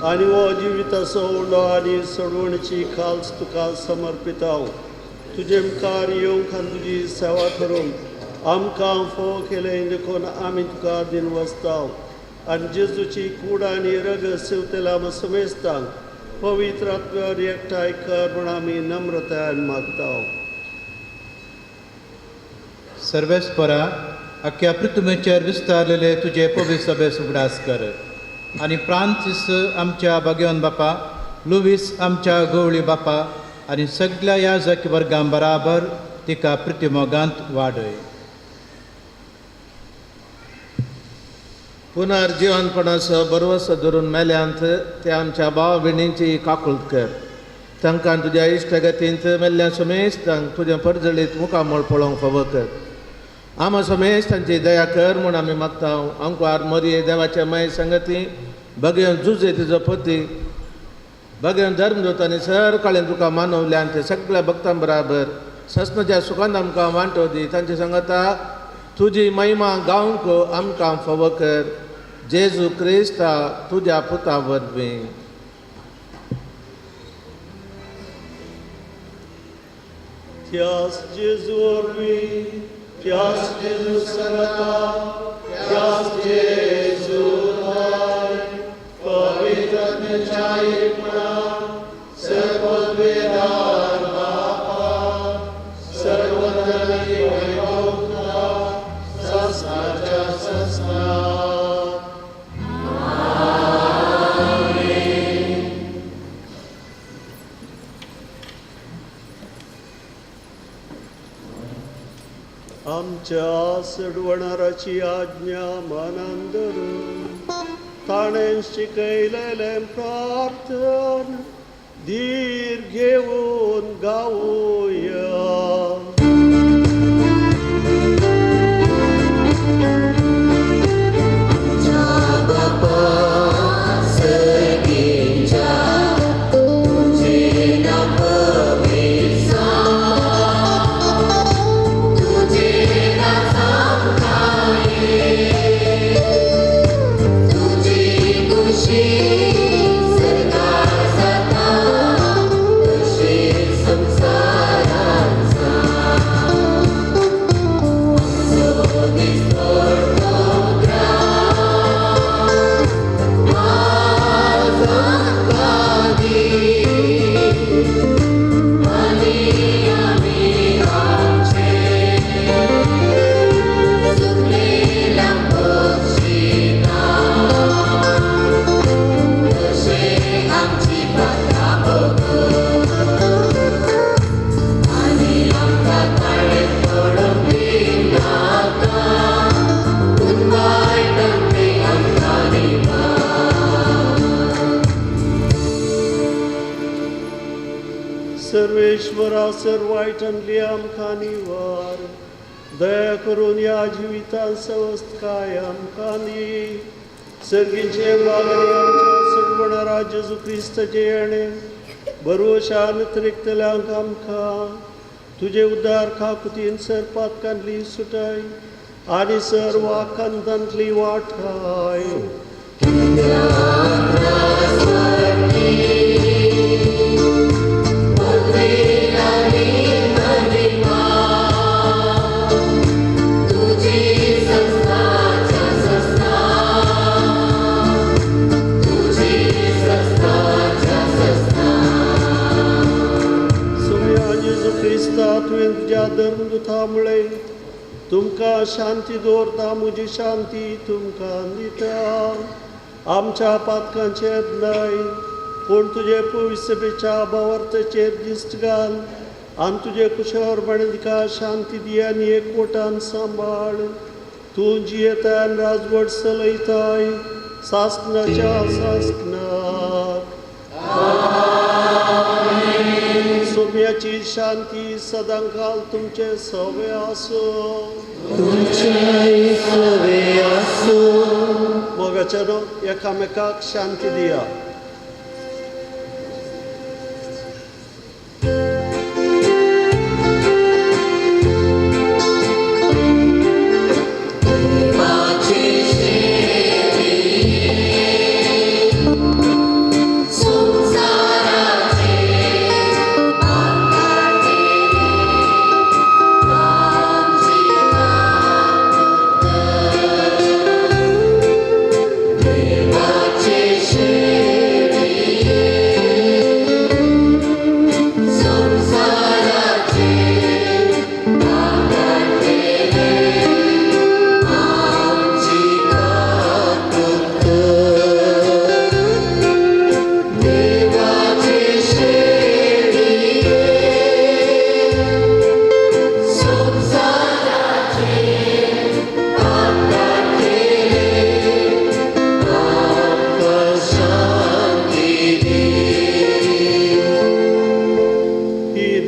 आनी हो जिविताचो उंडो आनी सोडवणेची खालस तुका समर्पिता. तुजे मुखार येवंक आनी तुजी सेवा करूंक आमकां फोव केलें देखून आमी तुका दिन वचता आनी जेजूची कूड आनी रग सेवतेला समेस्तांक पवित्र आत्म्यार एकठांय कर म्हूण आमी नम्रतायेन मागता. सर्वेस्परा अख्ख्या पृथ्वीचेर विस्तारलेले तुजे पवित्र सभेस उगडास कर आनी फ्रांसीस आमच्या भगवान बापा, लुईस आमच्या गवळी बापा आनी सगळ्या याजक वर्गां बराबर तिका पृथ्वीमोगांत वाडय. पुनर्जीवनपणाचो बरवसो धरून मेल्यांत ते आमच्या भाव भयणींची काकुळट कर. तांकां तुज्या इश्टगतींत मेल्ल्या समेस्तांक तुजें परजळीत मुखामोळ पळोवंक फावो कर. आमा समेस्त तांची दया कर म्हूण आमी मागता. आमकां मोरये देवाच्या माय संगती भगवान जुजे तिजो पती भगवान धर्मदूत आनी सर काळें तुका मानवल्यान ते सगळ्या भक्तां बराबर ससनाच्या सुखांत आमकां वांटो दी. तांचे सांगता तुजी महिमा गावंक आमकां फावो कर. जेजू क्रिस्ता तुज्या पुता वरवीं. त्यास जेजू वरवीं, त्यास जेजू संगता, त्यास जेजू हाय पवित्र आत्म्याच्या एकपणान सर्व वेदान बापा सर्वधनाची वैभवता ससनाच्या ससनात. आमच्या सडवणाराची आज्ञा मनान धरून ताणें शिकयलेलें प्रार्थन धीर घेवन गावुया. सर्वेश्वरा सर्व वायटांतली आमकां निवार. दया करून ह्या जिवितांत सवस्त काय आमकां दी. सर्गीचे बागरी आमच्या सडवणारा जेजू क्रिस्ताचे येणे बरोशान तरेकतल्यांक आमकां तुजे उद्दार खाकुतीन सरपातकांतली सुटाय आनी सर्व आकांतांतली वाठाय. तुवें तुज्या धर्मदुतामुळे तुमकां शांती दवरता. म्हजी शांती तुमकां दिता. आमच्या पातकांचेर न्हय पूण तुजे पवित्र सभेच्या भावार्थाचेर दिश्ट घाल आणि तुझे कुशावर तिका शांती दी आणि एकवटान सांबाळ. तू जियेतान राजवट चलयताय सासनाच्या सासनाक. सोम्याची शांती सदांकाल तुमचे सवे आसो. मोगाच्यानो एकामेकाक शांती दिया.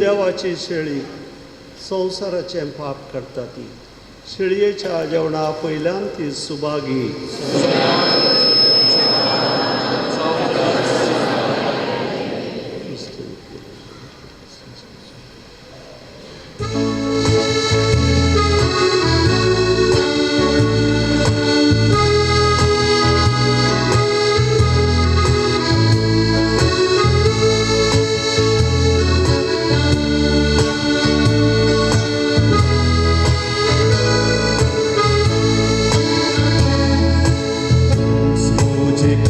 देवाची शेळी संवसाराचें पाप करता ती. शेळयेच्या जेवणा पयल्यान ती सुभागी. Music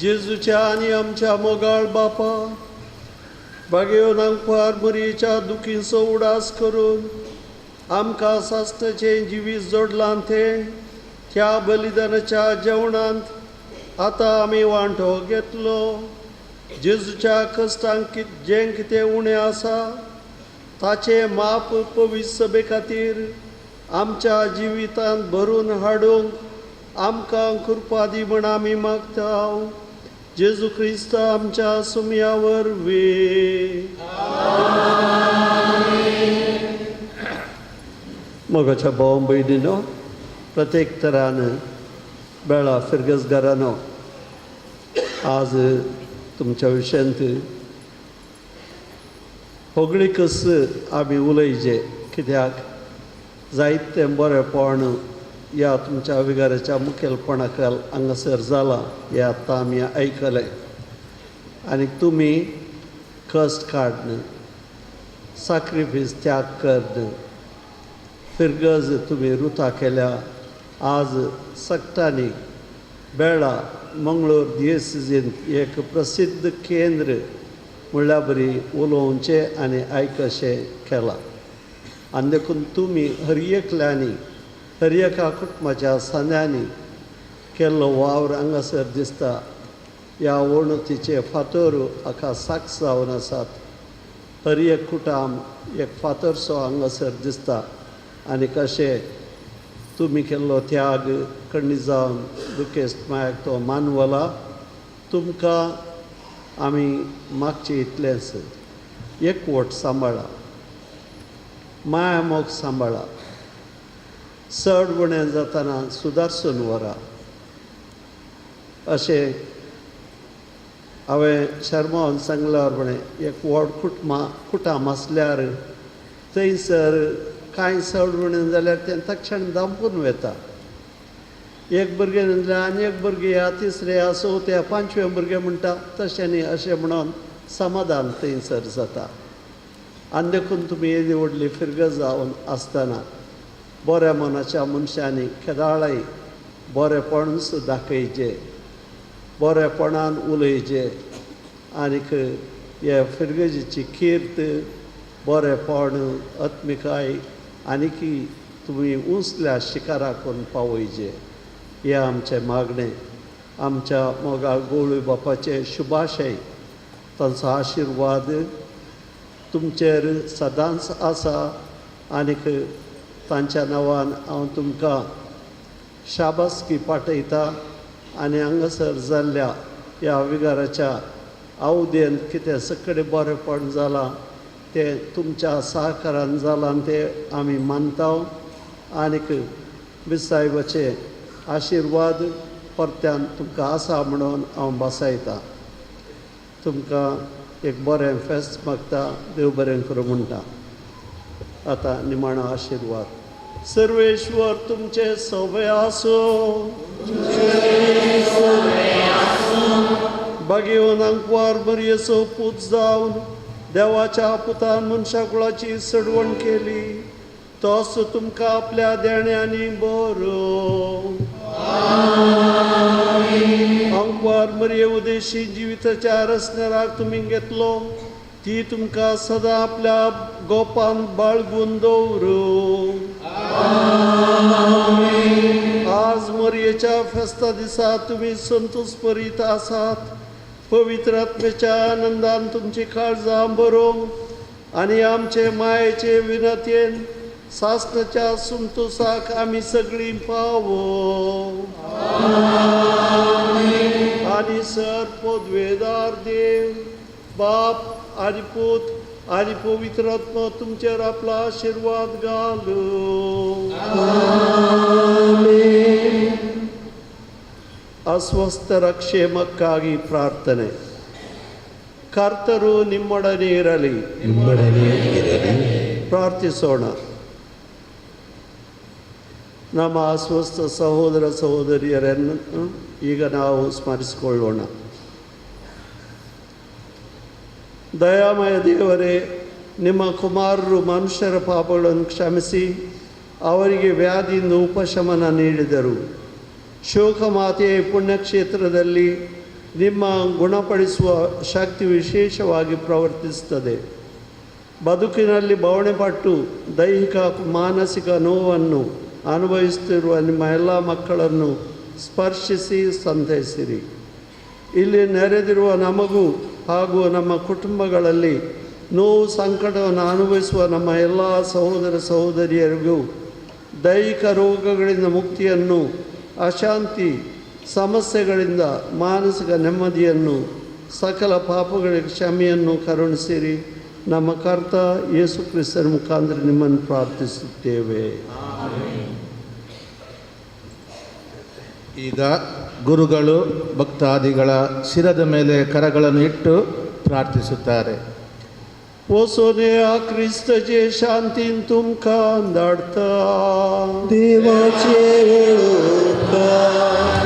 जेजूच्या आनी आमच्या मोगाळ बापा भाग्यवंतांक मरयेच्या दुखीचो उडास करून आमकां सासणाचें जिवीत जोडलां तें त्या बलिदानाच्या जेवणांत आतां आमी वांटो घेतलो. जेजूच्या कश्टांक जें कितें उणें आसा ताचें माप पवित्र सभे खातीर आमच्या जिवितांत भरून हाडूंक आमकां कृपा दी म्हण आमी मागता. जेजू क्रिस्त आमच्या सुमया वरवीं. मोगाच्या भाव भयणीनो, प्रत्येक तरान बेळा फिरगसगारानो, आज तुमच्या विशयांत होगळीकस आमी उलयचे, कित्याक जायतें बरेंपण ह्या तुमच्या विगाराच्या मुखेलपणाक हांगासर जालां हें आतां आमी आयकलें. आनी तुमी कश्ट काडन, सॅक्रिफीस त्याग करन, फिरगज तुमी रुतां केल्या. आज सक्टांनी बेळा मंगळूर दियेसीजींत एक प्रसिद्ध केंद्र म्हणल्यार बरी उलोवचें आनी आयकशें केलां. आनी देखून तुमी हर एकल्यांनी हर एका कुटुंबाच्या सांद्यांनी केल्लो वावर हांगासर दिसता. ह्या अवनतीचे फातर हाका साक्ष जावन आसात. हर एक कुटुंब एक फातरसो हांगासर दिसता. आनी कशें तुमी केल्लो त्याग कणी जावन दुखेस्त मायक तो मानवला. तुमकां आमी मागचें इतलेंच, एकवट सांबाळा, माया मोग सांबाळा, चडवणें जातना सुदारसून व्हरा. अशें हांवें शर्मावन सांगल्या प्रमाणें एक व्हड कुटुंब आसल्यार थंयसर कांय चडवणें जाल्यार तें तक्षण दंपून वता. एक भुरगें जाल्यार आनी एक भुरगें या, तिसरें या, चवथें या, पांचवें भुरगें म्हणटा तशें न्ही अशें म्हणून समाधान थंयसर जाता. आनी देखून तुमी येदी व्हडली फिरगत जावन आसतना बऱ्या मनाच्या मनशांनी केदाळाय बरेपणूच दाखयचें, बरेपणान उलयचें. आनीक हे फिरगजीची कीर्त, बरेपण, आत्मिकाय आनीकी तुमी उंचल्या शिखराकून पावयचें. हें आमचें मागणें. आमच्या मोगाळ गोवळी बापाचे शुभाशय, तांचो आशिर्वाद तुमचेर सदांच आसा. आनीक तांच्या नांवान हांव तुमकां शाबासकी पाठयता. आनी हांगासर जाल्ल्या ह्या विगाराच्या आवदेंत कितें सकडें बरेंपण जालां तें तुमच्या सहकारान जालां तें आमी मानता. आनीक विसायबाचे आशिर्वाद परत्यान तुमकां आसा म्हणून हांव बसयतां. तुमकां एक बरें फेस्त मागता. देव बरें करूं म्हणटा. आतां निमाणो आशिर्वाद. सर्वेश्वर तुमचे सोबे आसूं. भाग्यवंतांक वार मरयेचो पूत जावन देवाच्या पुतान मनशाकुळाची सडवण केली, तोच तुमकां आपल्या देण्यांनी बरो. अंकवार मरये उदेशी जिविताच्या रसनेराक तुमी घेतलो, ती तुमकां सदां आपल्या गोपान बाळगून दवरूं. आज मरयेच्या फेस्ता दिसा तुमी संतोश करीत आसात. पवित्र आत्मेच्या आनंदान तुमची काळजां भरोवंक आनी आमचे मायेचे विनतेन सासणाच्या संतोषाक आमी सगळीं पावो. आनी सर पदवेदार देव, बाप आनी पूत आनी पवित्र आत्मा तुमचेर आपला आशिर्वाद घालूं. ಅಸ್ವಸ್ಥರ ಕ್ಷೇಮಕ್ಕಾಗಿ ಪ್ರಾರ್ಥನೆ. ಕರ್ತರು ನಿಮ್ಮೊಡನೆ ಇರಲಿ. ಪ್ರಾರ್ಥಿಸೋಣ. ನಮ್ಮ ಅಸ್ವಸ್ಥ ಸಹೋದರ ಸಹೋದರಿಯರನ್ನು ಈಗ ನಾವು ಸ್ಮರಿಸಿಕೊಳ್ಳೋಣ. ದಯಾಮಯ ದೇವರೇ, ನಿಮ್ಮ ಕುಮಾರರು ಮನುಷ್ಯರ ಪಾಪಗಳನ್ನು ಕ್ಷಮಿಸಿ ಅವರಿಗೆ ವ್ಯಾಧಿಯಿಂದ ಉಪಶಮನ ನೀಡಿದರು. ಶೋಕಮಾತೆಯ ಪುಣ್ಯಕ್ಷೇತ್ರದಲ್ಲಿ ನಿಮ್ಮ ಗುಣಪಡಿಸುವ ಶಕ್ತಿ ವಿಶೇಷವಾಗಿ ಪ್ರವರ್ತಿಸುತ್ತದೆ. ಬದುಕಿನಲ್ಲಿ ಬವಣೆಪಟ್ಟು ದೈಹಿಕ ಮಾನಸಿಕ ನೋವನ್ನು ಅನುಭವಿಸುತ್ತಿರುವ ನಿಮ್ಮ ಎಲ್ಲ ಮಕ್ಕಳನ್ನು ಸ್ಪರ್ಶಿಸಿ ಸಂತೈಸಿರಿ. ಇಲ್ಲಿ ನೆರೆದಿರುವ ನಮಗೂ ಹಾಗೂ ನಮ್ಮ ಕುಟುಂಬಗಳಲ್ಲಿ ನೋವು ಸಂಕಟವನ್ನು ಅನುಭವಿಸುವ ನಮ್ಮ ಎಲ್ಲ ಸಹೋದರ ಸಹೋದರಿಯರಿಗೂ ದೈಹಿಕ ರೋಗಗಳಿಂದ ಮುಕ್ತಿಯನ್ನು, ಅಶಾಂತಿ ಸಮಸ್ಯೆಗಳಿಂದ ಮಾನಸಿಕ ನೆಮ್ಮದಿಯನ್ನು, ಸಕಲ ಪಾಪಗಳಿಗೆ ಕ್ಷಮೆಯನ್ನು ಕರುಣಿಸಿರಿ. ನಮ್ಮ ಕರ್ತ ಯೇಸು ಕ್ರಿಸ್ತನ ಮುಖಾಂತರ ನಿಮ್ಮನ್ನು ಪ್ರಾರ್ಥಿಸುತ್ತೇವೆ. ಈಗ ಗುರುಗಳು ಭಕ್ತಾದಿಗಳ ಶಿರದ ಮೇಲೆ ಕರಗಳನ್ನು ಇಟ್ಟು ಪ್ರಾರ್ಥಿಸುತ್ತಾರೆ. O sonea Cristo je शांतीन तुमका अंधाडता देवाचे ओळखता